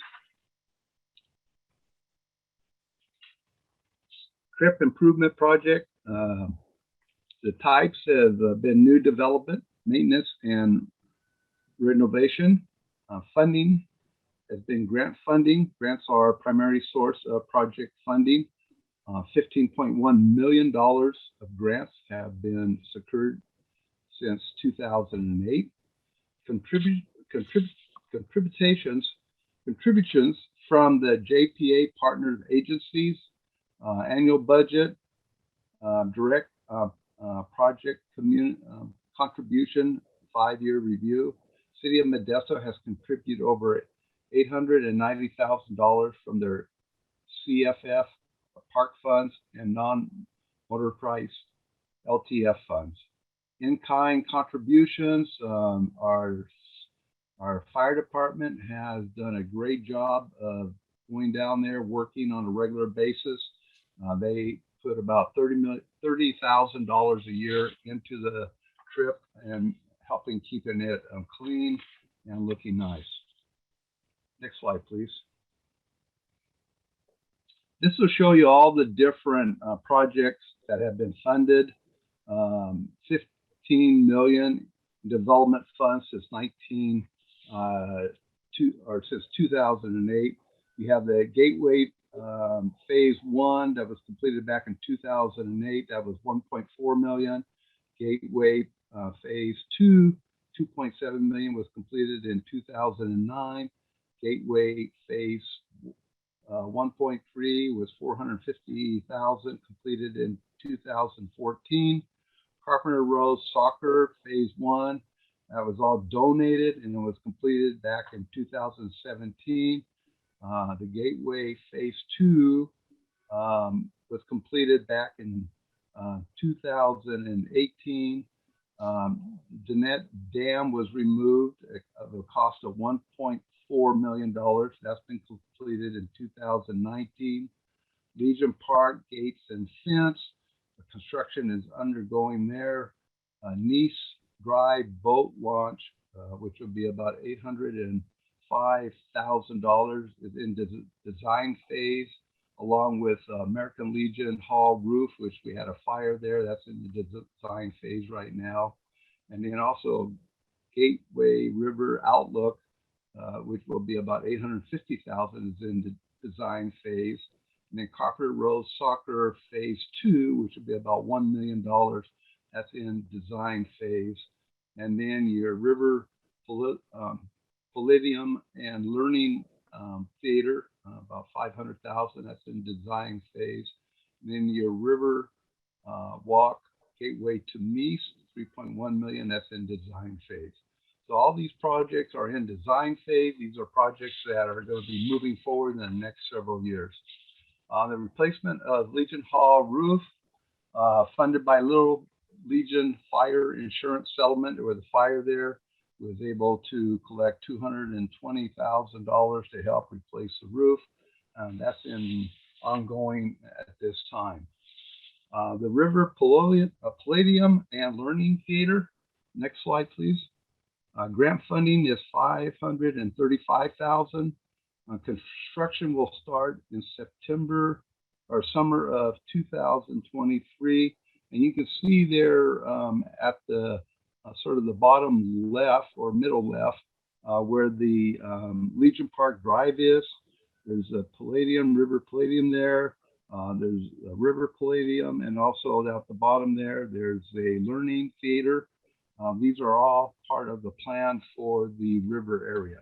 TRIP improvement project. The types have been new development, maintenance, and renovation. Funding has been grant funding. Grants are a primary source of project funding. $15.1 million of grants have been secured since 2008. Contributions from the JPA partner agencies, annual budget, direct project contribution, 5-year review. City of Modesto has contributed over $890,000 from their CFF park funds and non-motor price LTF funds. In-kind contributions, our fire department has done a great job of going down there, working on a regular basis. They put about $30,000 a year into the trip and helping keeping it clean and looking nice. Next slide, please. This will show you all the different projects that have been funded. 15 million development funds since 2008. We have the Gateway Phase 1 that was completed back in 2008. That was 1.4 million. Gateway Phase 2, 2.7 million was completed in 2009. Gateway Phase 1.3 was 450,000 completed in 2014. Carpenter Road Soccer Phase 1, that was all donated and it was completed back in 2017. The Gateway Phase 2 was completed back in 2018. Jeanette Dam was removed of a cost of $1.4 million. That's been completed in 2019. Legion Park Gates and Fence, the construction is undergoing there. Nice Drive boat launch, which will be about $805,000, is in design phase, along with American Legion Hall roof, which we had a fire there. That's in the design phase right now. And then also Gateway River Outlook, which will be about $850,000, is in the design phase. And then Carpenter Road Soccer Phase 2, which will be about $1 million. That's in design phase. And then your River Palladium and Learning Theater, about $500,000. That's in design phase. And then your River Walk Gateway to Merced, $3.1 million. That's in design phase. So all these projects are in design phase. These are projects that are going to be moving forward in the next several years. The replacement of Legion Hall roof, funded by Little Legion Fire Insurance Settlement. There was a fire there. Was able to collect $220,000 to help replace the roof. That's ongoing at this time. The River Palladium and Learning Theater. Next slide, please. Grant funding is $535,000. Construction will start in September or summer of 2023. And you can see there at the sort of the bottom left or middle left where the Legion Park Drive is. There's a River Palladium there. There's a River Palladium, and also at the bottom there, there's a Learning Theater. These are all part of the plan for the river area.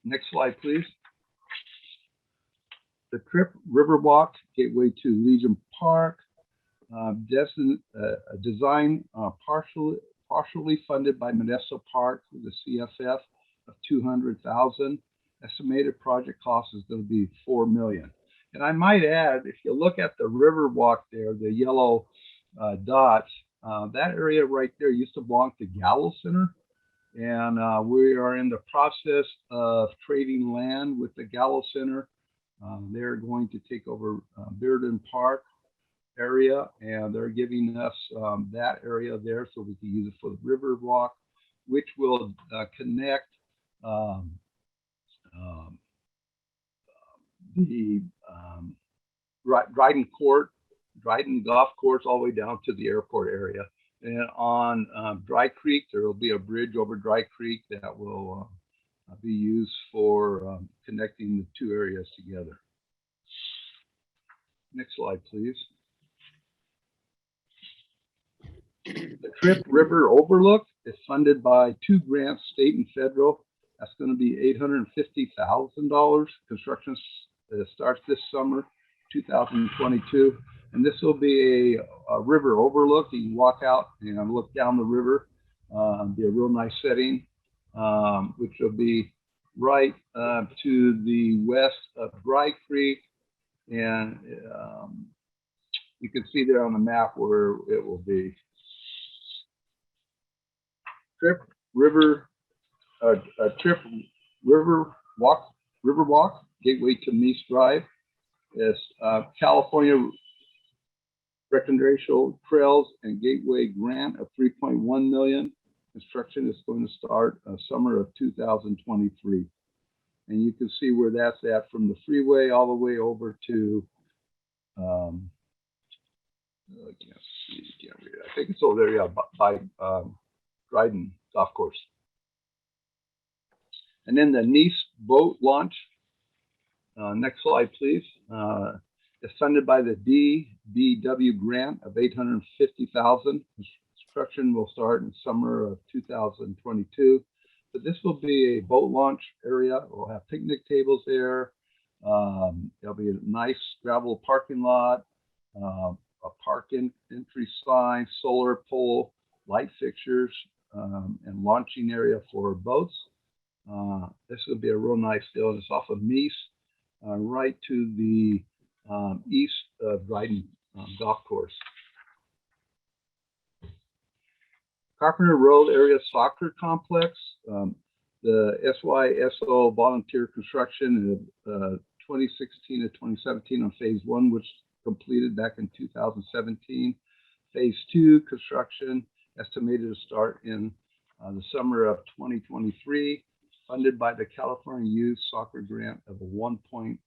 Next slide, please. The Trip Riverwalk Gateway to Legion Park, design partially funded by Modesto Park with the CFF of $200,000. Estimated project cost is going to be $4 million. And I might add, if you look at the Riverwalk there, the yellow dots, that area right there used to belong to Gallo Center. And we are in the process of trading land with the Gallo Center. They're going to take over Bearden Park area, and they're giving us that area there so we can use it for the Riverwalk, which will connect the Dryden Golf Course all the way down to the airport area. And on Dry Creek, there will be a bridge over Dry Creek that will be used for connecting the two areas together. Next slide, please. The Trip River Overlook is funded by 2 grants, state and federal. That's going to be $850,000. Construction starts this summer, 2022. And this will be a river overlook. You can walk out and look down the river. Be a real nice setting, which will be right to the west of Dry Creek. And you can see there on the map where it will be. Trip River Walk, gateway to Nice Drive. Is California Recreational Trails and Gateway grant of 3.1 million. Construction is going to start summer of 2023. And you can see where that's at from the freeway all the way over to, I can't see, can't read it. I think it's over there, yeah, by Dryden Golf Course. And then the Nice boat launch. Next slide, please. It's funded by the DBW grant of $850,000. Construction will start in summer of 2022. But this will be a boat launch area. We'll have picnic tables there. There'll be a nice gravel parking lot, a park entry sign, solar pole, light fixtures, and launching area for boats. This will be a real nice deal. It's off of Nice, right to the east of Dryden Golf Course. Carpenter Road Area Soccer Complex. The SYSO volunteer construction of 2016 to 2017 on phase 1, which completed back in 2017. Phase 2 construction estimated to start in the summer of 2023, funded by the California Youth Soccer Grant of $1.02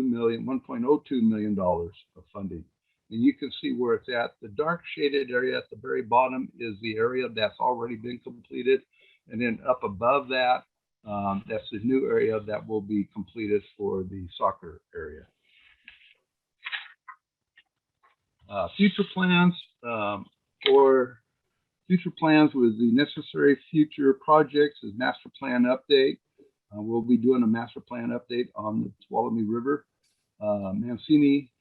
million of funding. And you can see where it's at. The dark shaded area at the very bottom is the area that's already been completed. And then up above that, that's the new area that will be completed for the soccer area. Future plans with the necessary future projects is master plan update. We'll be doing a master plan update on the Tuolumne River. Mancini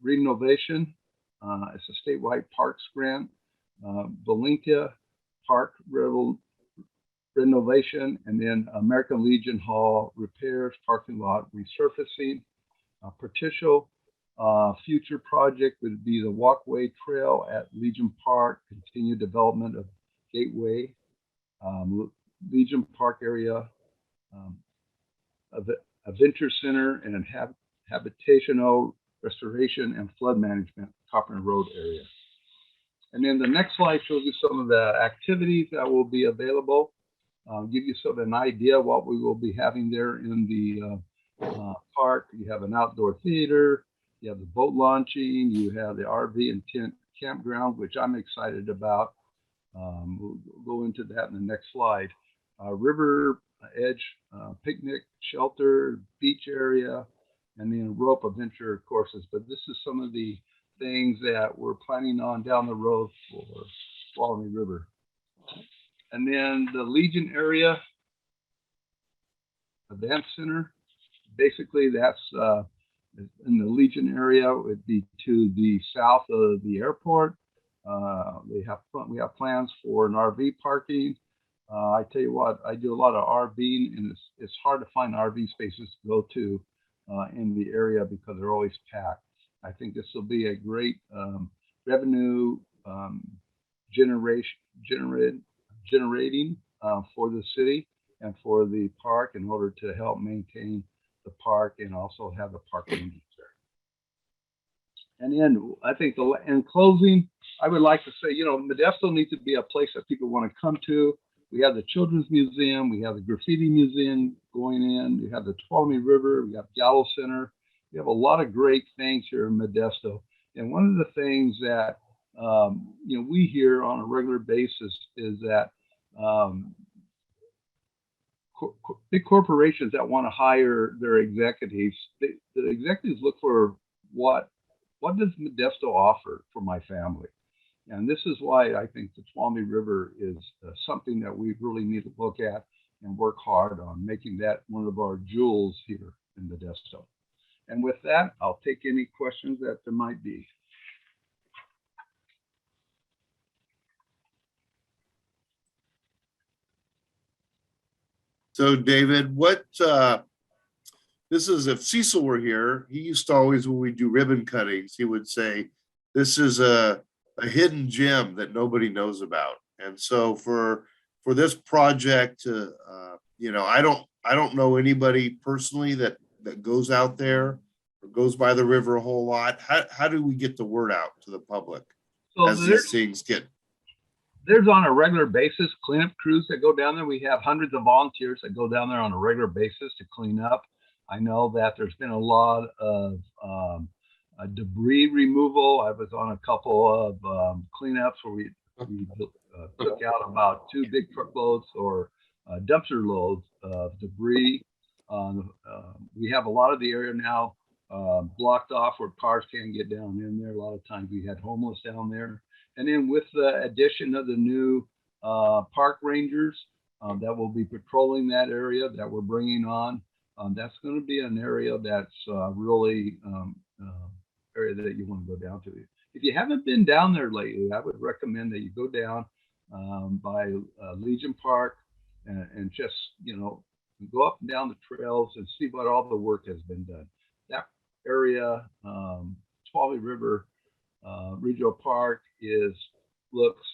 renovation. It's a statewide parks grant. Belinka Park renovation, and then American Legion Hall repairs, parking lot resurfacing. Potential future project would be the walkway trail at Legion Park, continued development of Gateway, Legion Park area, Adventure Center, and habitational restoration and flood management, Carpenter Road area. And then the next slide shows you some of the activities that will be available. Give you sort of an idea what we will be having there in the park. You have an outdoor theater, you have the boat launching, you have the RV and tent campground, which I'm excited about. We'll go into that in the next slide. River edge picnic shelter, beach area, and then rope adventure courses. But this is some of the things that we're planning on down the road for Tuolumne River. And then the Legion area event center, basically that's in the Legion area. It would be to the south of the airport. We have plans for an RV parking. I tell you what, I do a lot of RVing, and it's hard to find RV spaces to go to in the area because they're always packed. I think this will be a great revenue generating for the city and for the park in order to help maintain the park and also have the park rangers there. And then I think in closing, I would like to say, you know, Modesto needs to be a place that people want to come to. We have the Children's Museum, we have the Graffiti Museum going in, we have the Tuolumne River, we have Gallo Center. We have a lot of great things here in Modesto. And one of the things that you know, we hear on a regular basis is that big corporations that want to hire their executives, the executives look for what does Modesto offer for my family? And this is why I think the Tuolumne River is something that we really need to look at and work hard on making that one of our jewels here in Modesto. And with that, I'll take any questions that there might be. So David, this is, if Cecil were here, he used to always, when we do ribbon cuttings, he would say, this is a hidden gem that nobody knows about. And so for this project, I don't know anybody personally that goes out there or goes by the river a whole lot. How do we get the word out to the public So as these things get? There's on a regular basis cleanup crews that go down there. We have hundreds of volunteers that go down there on a regular basis to clean up. I know that there's been a lot of debris removal. I was on a couple of cleanups where we took out about 2 big truckloads or dumpster loads of debris. We have a lot of the area now blocked off where cars can't get down in there. A lot of times we had homeless down there. And then with the addition of the new park rangers that will be patrolling that area that we're bringing on, that's going to be an area that's really area that you want to go down to. If you haven't been down there lately, I would recommend that you go down by Legion Park and just, go up and down the trails and see what all the work has been done. That area, Tuolumne River Regional Park looks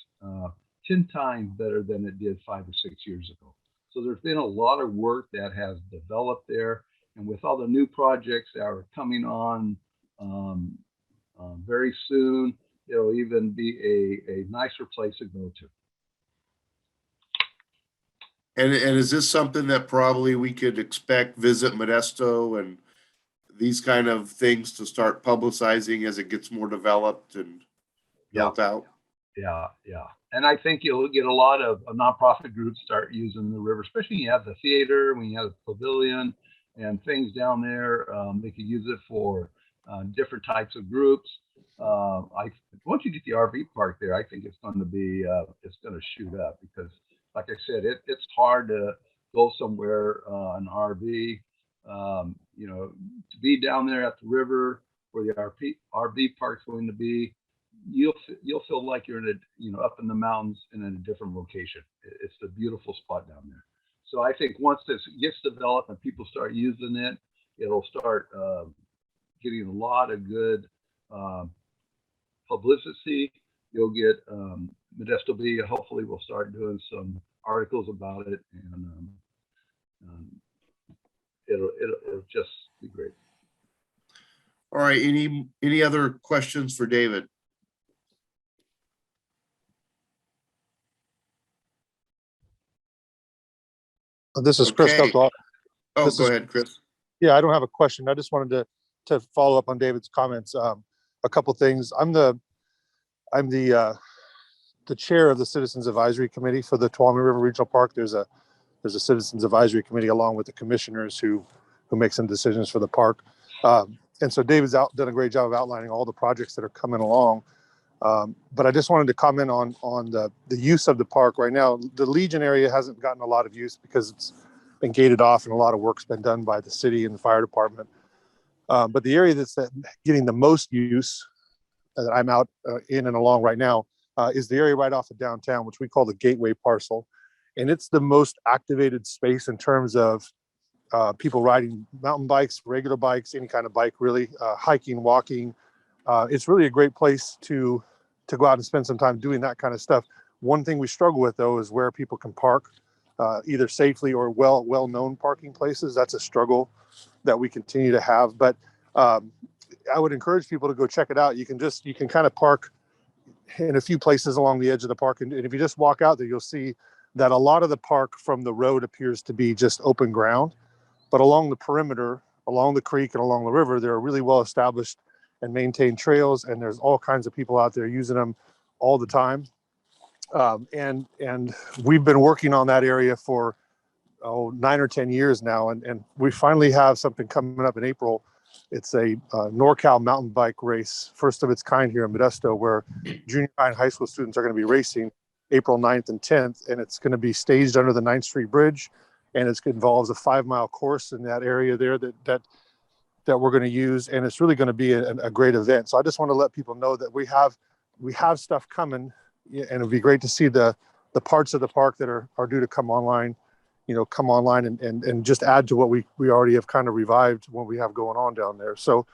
10 times better than it did 5 or 6 years ago. So there's been a lot of work that has developed there, and with all the new projects that are coming on very soon, it'll even be a nicer place to go to. And is this something that probably we could expect Visit Modesto and these kind of things to start publicizing as it gets more developed and built out? Yeah. And I think you'll get a lot of nonprofit groups start using the river, especially when you have the theater, when you have the pavilion and things down there. They can use it for different types of groups. Once you get the RV park there, I think it's going to shoot up because, like I said, it's hard to go somewhere an RV. To be down there at the river where the RV park's going to be, you'll feel like you're in up in the mountains and in a different location. It's a beautiful spot down there. So I think once this gets developed and people start using it, it'll start getting a lot of good publicity. You'll get Modesto Bee. Hopefully, we'll start doing some articles about it, and it'll just be great. All right. Any other questions for David? This is Chris. Okay. Gupta. Oh, go ahead, Chris. Yeah, I don't have a question. I just wanted to follow up on David's comments. A couple things. I'm the chair of the Citizens Advisory Committee for the Tuolumne River Regional Park. There's a Citizens Advisory Committee along with the commissioners who make some decisions for the park. And so David's done a great job of outlining all the projects that are coming along. But I just wanted to comment on the use of the park right now. The Legion area hasn't gotten a lot of use because it's been gated off and a lot of work's been done by the city and the fire department. But the area that's getting the most use that I'm out in and along right now is the area right off of downtown, which we call the Gateway Parcel. And it's the most activated space in terms of people riding mountain bikes, regular bikes, any kind of bike, really, hiking, walking. It's really a great place to go out and spend some time doing that kind of stuff. One thing we struggle with, though, is where people can park, either safely or well-known parking places. That's a struggle that we continue to have. But I would encourage people to go check it out. You can kind of park in a few places along the edge of the park. And if you just walk out there, you'll see that a lot of the park from the road appears to be just open ground. But along the perimeter, along the creek and along the river, there are really well-established and maintained trails, and there's all kinds of people out there using them all the time. And we've been working on that area for 9 or 10 years now, and we finally have something coming up in April. It's a Norcal mountain bike race, first of its kind here in Modesto, where junior high and high school students are going to be racing April 9th and 10th, and it's going to be staged under the 9th Street Bridge, and it involves a 5-mile course in that area there that we're going to use, and it's really going to be a great event. So I just want to let people know that we have stuff coming, and it'd be great to see the parts of the park that are due to come online come online and just add to what we already have kind of revived what we have going on down there. So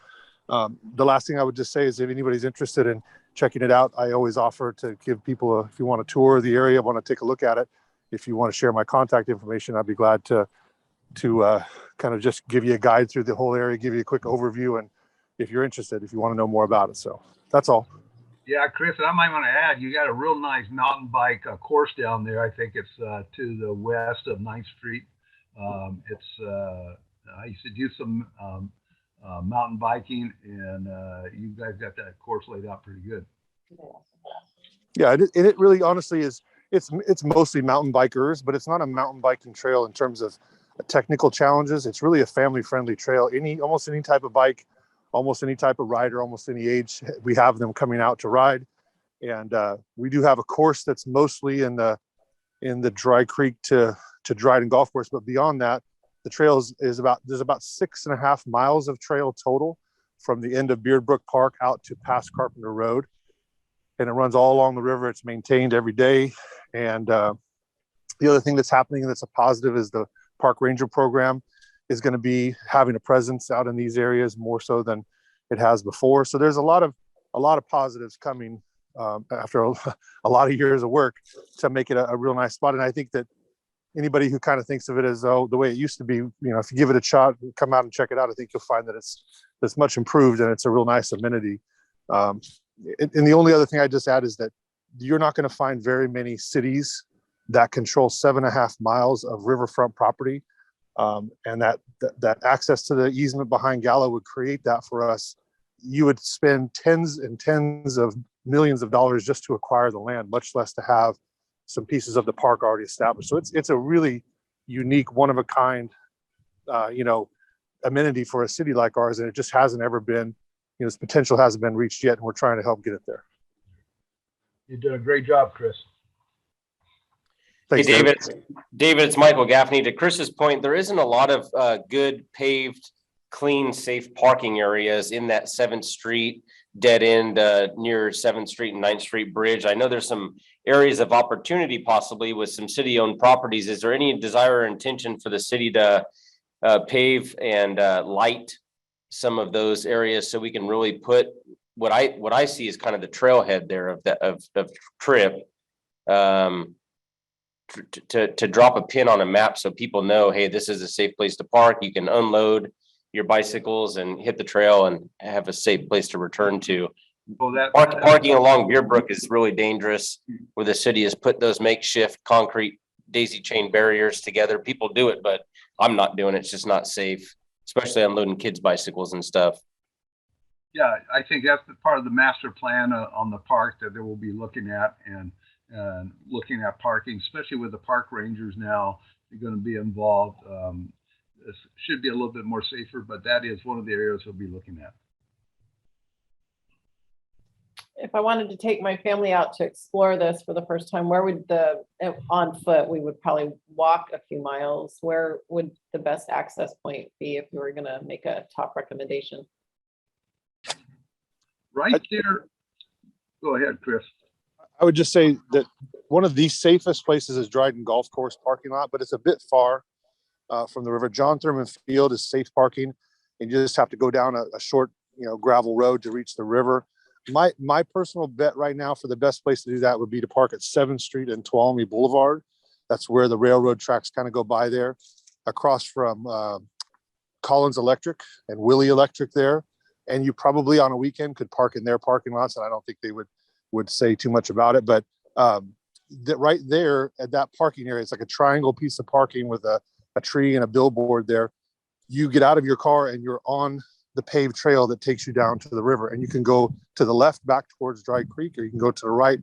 the last thing I would just say is if anybody's interested in checking it out, I always offer to give people if you want a tour of the area, want to take a look at it. If you want to share my contact information, I'd be glad to kind of just give you a guide through the whole area, give you a quick overview. And if you're interested, if you want to know more about it. So that's all. Yeah, Chris, I might want to add, you got a real nice mountain bike course down there. I think it's to the west of 9th Street. I used to do some mountain biking, and you guys got that course laid out pretty good. Yeah, it really honestly is. It's mostly mountain bikers, but it's not a mountain biking trail in terms of technical challenges. It's really a family-friendly trail. Almost any type of bike, almost any type of rider, almost any age, we have them coming out to ride. And we do have a course that's mostly in the Dry Creek to Dryden Golf Course, but beyond that, the trail there's about 6.5 miles of trail total from the end of Beardbrook Park out to past Carpenter Road. And it runs all along the river. It's maintained every day. And the other thing that's happening that's a positive is the Park Ranger program is going to be having a presence out in these areas more so than it has before. So there's a lot of positives coming after a lot of years of work to make it a real nice spot. And I think that anybody who kind of thinks of it as the way it used to be, if you give it a shot, come out and check it out, I think you'll find that it's much improved and it's a real nice amenity. And the only other thing I just add is that you're not going to find very many cities that control 7.5 miles of riverfront property. And that access to the easement behind Gala would create that for us. You would spend tens and tens of millions of dollars just to acquire the land, much less to have some pieces of the park already established. So it's a really unique, one of a kind, amenity for a city like ours. And it just hasn't ever been, its potential hasn't been reached yet. And we're trying to help get it there. You did a great job, Chris. Thanks, hey, David, it's Michael Gaffney. To Chris's point, there isn't a lot of good paved, clean, safe parking areas in that 7th Street dead end near 7th Street and 9th Street bridge. I know there's some areas of opportunity possibly with some city-owned properties. Is there any desire or intention for the city to pave and light some of those areas so we can really put what I see is kind of the trailhead there of Trip, to drop a pin on a map so people know, hey, this is a safe place to park. You can unload your bicycles and hit the trail and have a safe place to return to. Well, Parking along Beardbrook is really dangerous, where the city has put those makeshift concrete daisy chain barriers together. People do it, but I'm not doing it. It's just not safe, especially unloading kids' bicycles and stuff. Yeah, I think that's the part of the master plan on the park that they will be looking at and looking at parking, especially with the park rangers now. They're going to be involved. This should be a little bit more safer, but that is one of the areas we'll be looking at. If I wanted to take my family out to explore this for the first time, where would on foot, we would probably walk a few miles. Where would the best access point be if you were going to make a top recommendation? Right there. Go ahead, Chris. I would just say that one of the safest places is Dryden Golf Course parking lot, but it's a bit far from the river. John Thurman Field is safe parking, and you just have to go down a short, gravel road to reach the river. My personal bet right now for the best place to do that would be to park at 7th Street and Tuolumne Boulevard. That's where the railroad tracks kind of go by there, across from Collins Electric and Willie Electric there. And you probably on a weekend could park in their parking lots, and I don't think they would say too much about it. But that right there at that parking area, it's like a triangle piece of parking with a tree and a billboard there. You get out of your car and you're on the paved trail that takes you down to the river, and you can go to the left back towards Dry Creek, or you can go to the right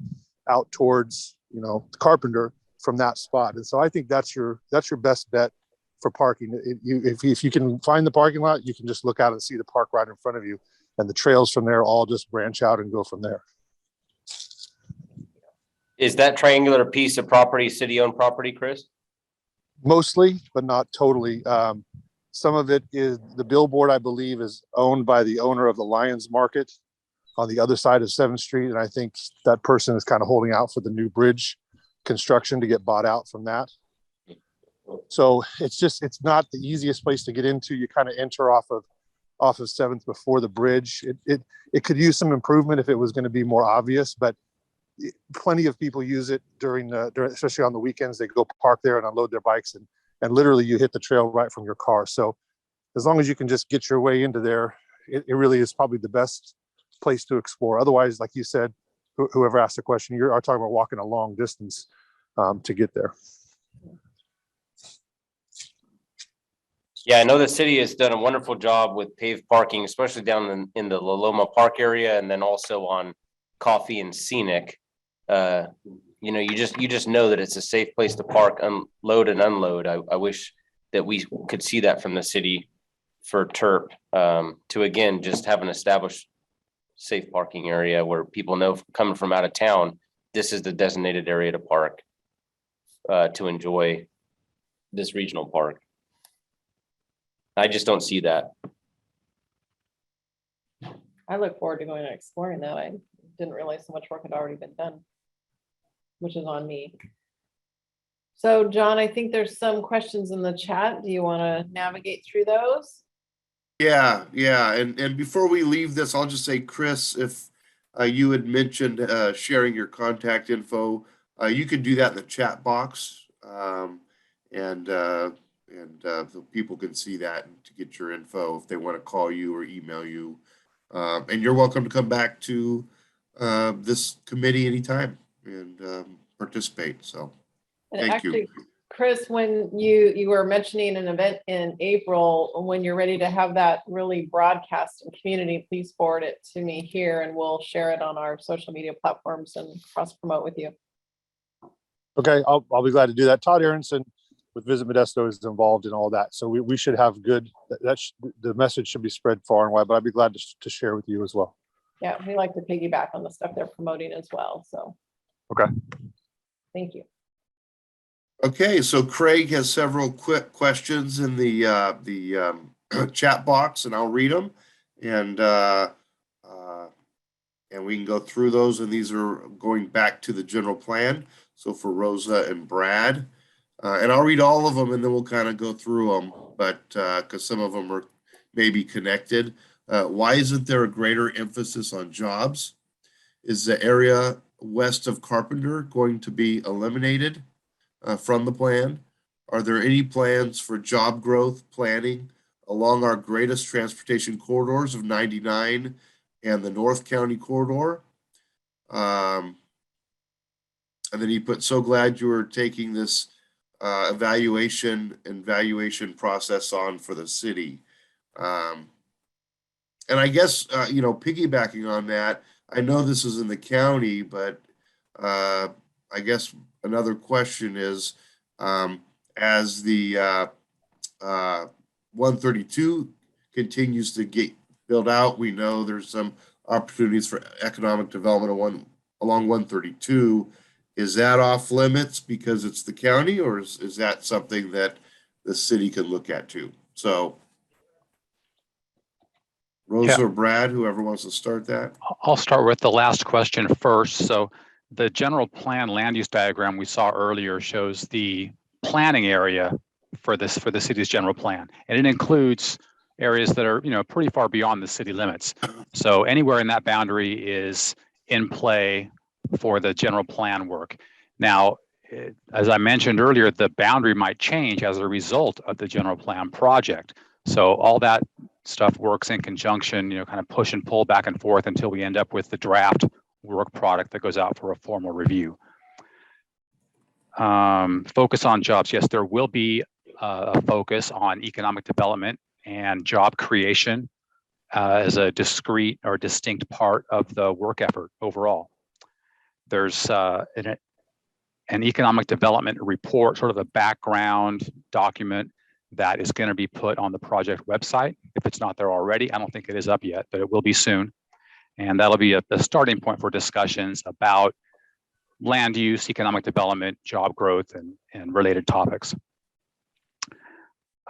out towards Carpenter from that spot. And so I think that's your best bet for parking. If you can find the parking lot, you can just look out and see the park right in front of you, and the trails from there all just branch out and go from there. Is that triangular piece of property city-owned property, Chris? Mostly, but not totally. Some of it is the billboard, I believe, is owned by the owner of the Lions Market on the other side of 7th Street. And I think that person is kind of holding out for the new bridge construction to get bought out from that. So it's not the easiest place to get into. You kind of enter off of 7th before the bridge. It could use some improvement if it was going to be more obvious, but plenty of people use it during especially on the weekends. They go park there and unload their bikes, and literally you hit the trail right from your car. So as long as you can just get your way into there, it really is probably the best place to explore. Otherwise, like you said, whoever asked the question, you are talking about walking a long distance to get there. Yeah, I know the city has done a wonderful job with paved parking, especially down in the Loma Park area, and then also on Coffee and Scenic. You know, you just know that it's a safe place to park, unload and unload. I wish that we could see that from the city for TERP, to again, just have an established safe parking area where people know coming from out of town, this is the designated area to park, to enjoy this regional park. I just don't see that. I look forward to going and exploring that. I didn't realize so much work had already been done, which is on me. So John, I think there's some questions in the chat. Do you want to navigate through those? Yeah. And before we leave this, I'll just say, Chris, if you had mentioned sharing your contact info, you can do that in the chat box. So people can see that and to get your info if they want to call you or email you. And you're welcome to come back to this committee anytime and participate. So And thank you. Chris, when you were mentioning an event in April, when you're ready to have that really broadcast and community, please forward it to me here and we'll share it on our social media platforms and cross promote with you. Okay, I'll be glad to do that. Todd Aronson with Visit Modesto is involved in all that. So we should have good, the message should be spread far and wide, but I'd be glad to share with you as well. Yeah, we like to piggyback on the stuff they're promoting as well. So. Okay. Thank you. Okay, so Craig has several quick questions in the chat box, and I'll read them, and we can go through those. And these are going back to the general plan. So for Rosa and Brad, and I'll read all of them, and then we'll kind of go through them. But because some of them are maybe connected, why isn't there a greater emphasis on jobs? Is the area west of Carpenter going to be eliminated from the plan? Are there any plans for job growth planning along our greatest transportation corridors of 99 and the North County corridor? And then he put, so glad you were taking this evaluation process on for the city. And I guess, piggybacking on that, I know this is in the county, but I guess another question is, as the 132 continues to get built out, we know there's some opportunities for economic development along 132. Is that off limits because it's the county, or is that something that the city can look at too? So Rosa or Brad, whoever wants to start that. I'll start with the last question first. So the general plan land use diagram we saw earlier shows the planning area for the city's general plan, and it includes areas that are pretty far beyond the city limits. So anywhere in that boundary is in play for the general plan work. Now, as I mentioned earlier, the boundary might change as a result of the general plan project. So all that stuff works in conjunction, kind of push and pull back and forth until we end up with the draft work product that goes out for a formal review. Focus on jobs. Yes, there will be a focus on economic development and job creation as a discrete or distinct part of the work effort overall. There's an economic development report, sort of a background document that is going to be put on the project website. If it's not there already, I don't think it is up yet, but it will be soon. And that'll be a starting point for discussions about land use, economic development, job growth, and related topics.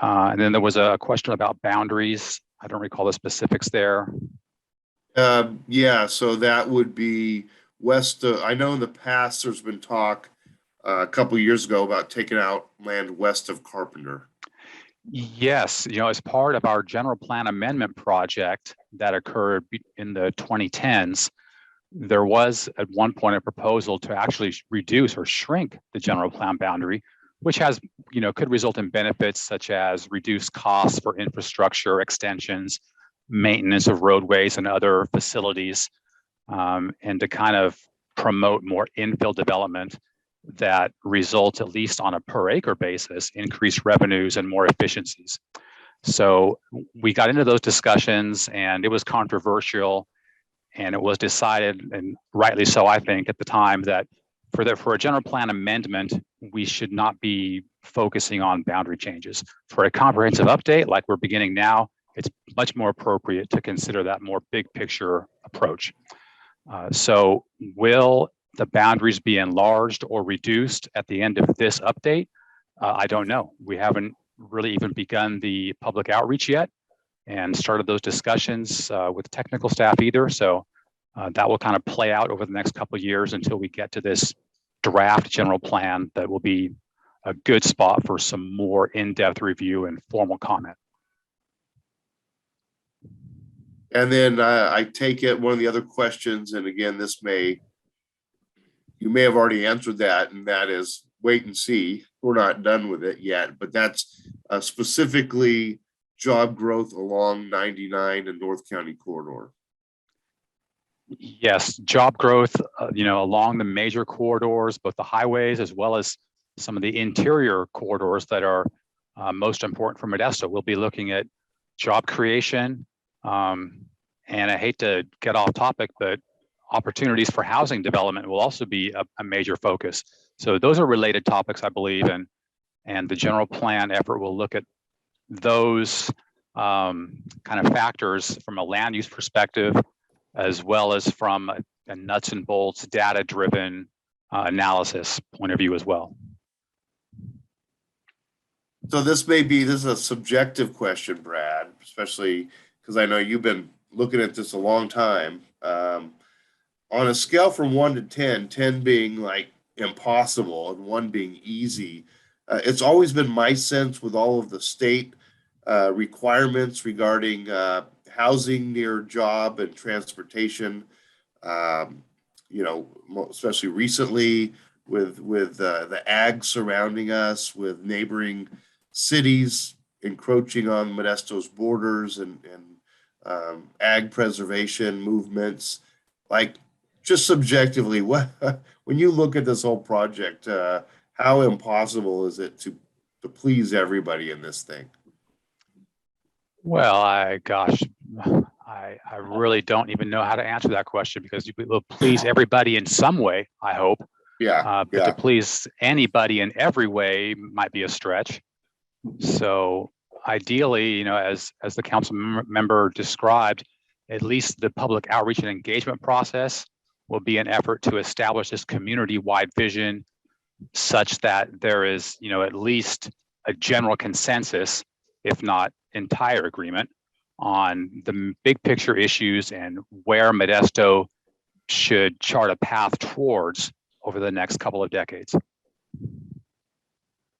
And then there was a question about boundaries. I don't recall the specifics there. Yeah, so that would be west of, I know in the past there's been talk a couple years ago about taking out land west of Carpenter. Yes, as part of our general plan amendment project that occurred in the 2010s, there was at one point a proposal to actually reduce or shrink the general plan boundary, which has, could result in benefits such as reduced costs for infrastructure extensions, maintenance of roadways and other facilities, and to kind of promote more infill development that results, at least on a per acre basis, increased revenues and more efficiencies. So we got into those discussions and it was controversial, and it was decided, and rightly so, I think, at the time, that for a general plan amendment, we should not be focusing on boundary changes. For a comprehensive update like we're beginning now, it's much more appropriate to consider that more big picture approach. So will the boundaries be enlarged or reduced at the end of this update? I don't know. We haven't really even begun the public outreach yet and started those discussions with technical staff either. So that will kind of play out over the next couple of years until we get to this draft general plan that will be a good spot for some more in-depth review and formal comment. And then I take it one of the other questions, and again, you may have already answered that, and that is wait and see. We're not done with it yet, but that's specifically job growth along 99 and North County corridor. Yes, job growth, along the major corridors, both the highways as well as some of the interior corridors that are most important for Modesto. We'll be looking at job creation, and I hate to get off topic, but opportunities for housing development will also be a major focus. So those are related topics, I believe, and the general plan effort will look at those kind of factors from a land use perspective, as well as from a nuts and bolts data-driven analysis point of view as well. So this is a subjective question, Brad, especially because I know you've been looking at this a long time. On a scale from 1 to 10, 10 being like impossible and 1 being easy, it's always been my sense with all of the state requirements regarding housing near job and transportation, especially recently with the ag surrounding us, with neighboring cities encroaching on Modesto's borders and ag preservation movements. Like, just subjectively, when you look at this whole project, how impossible is it to please everybody in this thing? Well, I really don't even know how to answer that question, because you will please everybody in some way, I hope. But to please anybody in every way might be a stretch. So ideally, as the council member described, at least the public outreach and engagement process will be an effort to establish this community-wide vision such that there is, at least a general consensus, if not entire agreement, on the big picture issues and where Modesto should chart a path towards over the next couple of decades.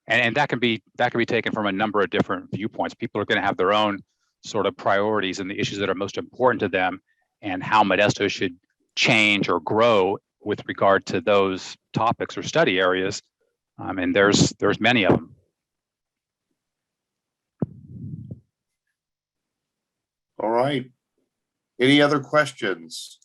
And that can be taken from a number of different viewpoints. People are going to have their own sort of priorities and the issues that are most important to them, and how Modesto should change or grow with regard to those topics or study areas. And there's many of them. All right. Any other questions?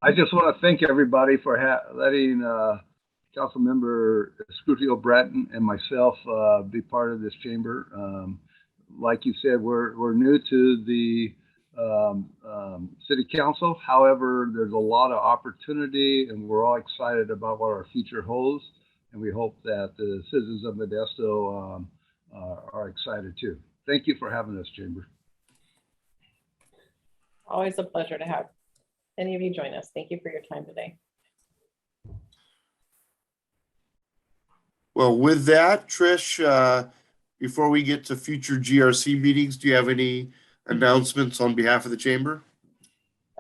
I just want to thank everybody for letting Councilmember Scrutio Bratton and myself be part of this chamber. Like you said, we're new to the City Council. However, there's a lot of opportunity, and we're all excited about what our future holds. And we hope that the citizens of Modesto are excited too. Thank you for having us, Chamber. Always a pleasure to have any of you join us. Thank you for your time today. Well, with that, Trish, before we get to future GRC meetings, do you have any announcements on behalf of the chamber?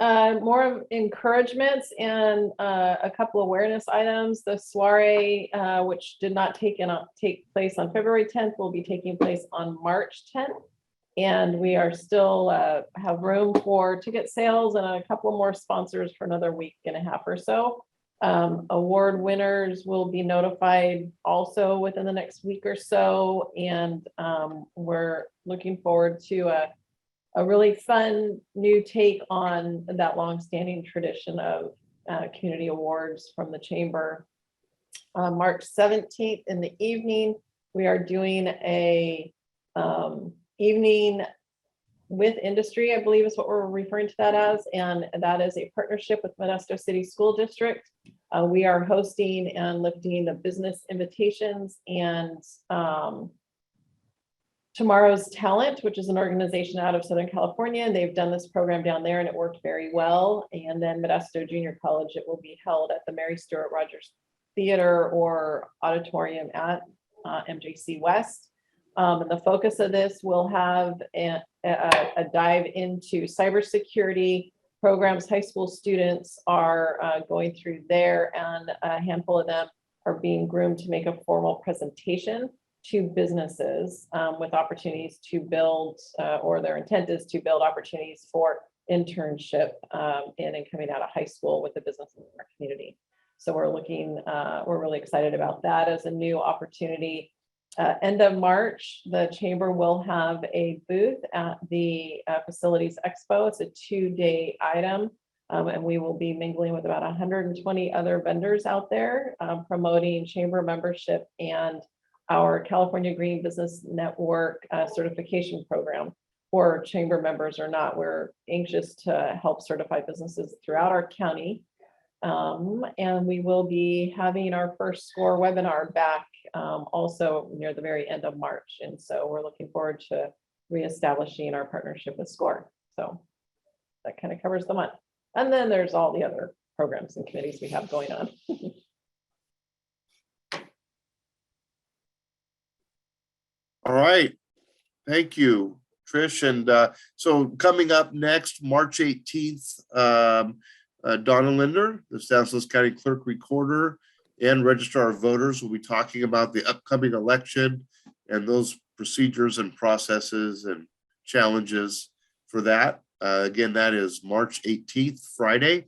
More of encouragements and a couple awareness items. The soiree, which did not take place on February 10th, will be taking place on March 10th. And we are still have room for ticket sales and a couple more sponsors for another week and a half or so. Award winners will be notified also within the next week or so. And we're looking forward to a really fun new take on that longstanding tradition of community awards from the chamber. March 17th in the evening, we are doing a evening with industry, I believe is what we're referring to that as. And that is a partnership with Modesto City School District. We are hosting and lifting the business invitations and Tomorrow's Talent, which is an organization out of Southern California. They've done this program down there and it worked very well. And then Modesto Junior College, it will be held at the Mary Stuart Rogers Theater or Auditorium at MJC West. And the focus of this will have a dive into cybersecurity programs high school students are going through there, and a handful of them are being groomed to make a formal presentation to businesses with opportunities to build, or their intent is to build opportunities for internship in and coming out of high school with the businesses in our community. So we're really excited about that as a new opportunity. End of March, the chamber will have a booth at the Facilities Expo. It's a 2-day item. And we will be mingling with about 120 other vendors out there promoting chamber membership and our California Green Business Network certification program for chamber members or not. We're anxious to help certify businesses throughout our county. And we will be having our first SCORE webinar back also near the very end of March. And so we're looking forward to reestablishing our partnership with SCORE. So that kind of covers the month. And then there's all the other programs and committees we have going on. All right, thank you, Trish. And so coming up next, March 18th, Donna Linder, the Stanislaus County Clerk Recorder and Registrar of Voters, will be talking about the upcoming election and those procedures and processes and challenges for that. Again, that is March 18th, Friday.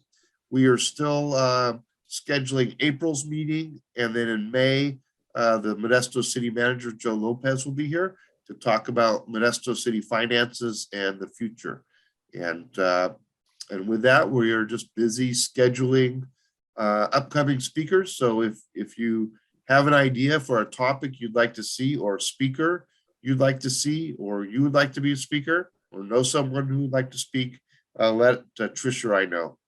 We are still scheduling April's meeting, and then in May, the Modesto City Manager, Joe Lopez, will be here to talk about Modesto City finances and the future. And with that, we are just busy scheduling upcoming speakers. So if you have an idea for a topic you'd like to see, or a speaker you'd like to see, or you would like to be a speaker, or know someone who would like to speak, let Trish or I know.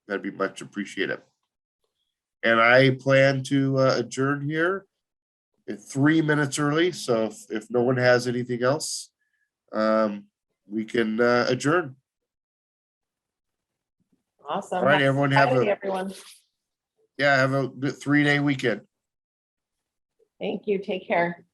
That'd be much appreciated. And I plan to adjourn here at 3 minutes early. So if no one has anything else, we can adjourn. Awesome. All right, everyone have a everyone. Yeah, have a good 3-day weekend. Thank you. Take care.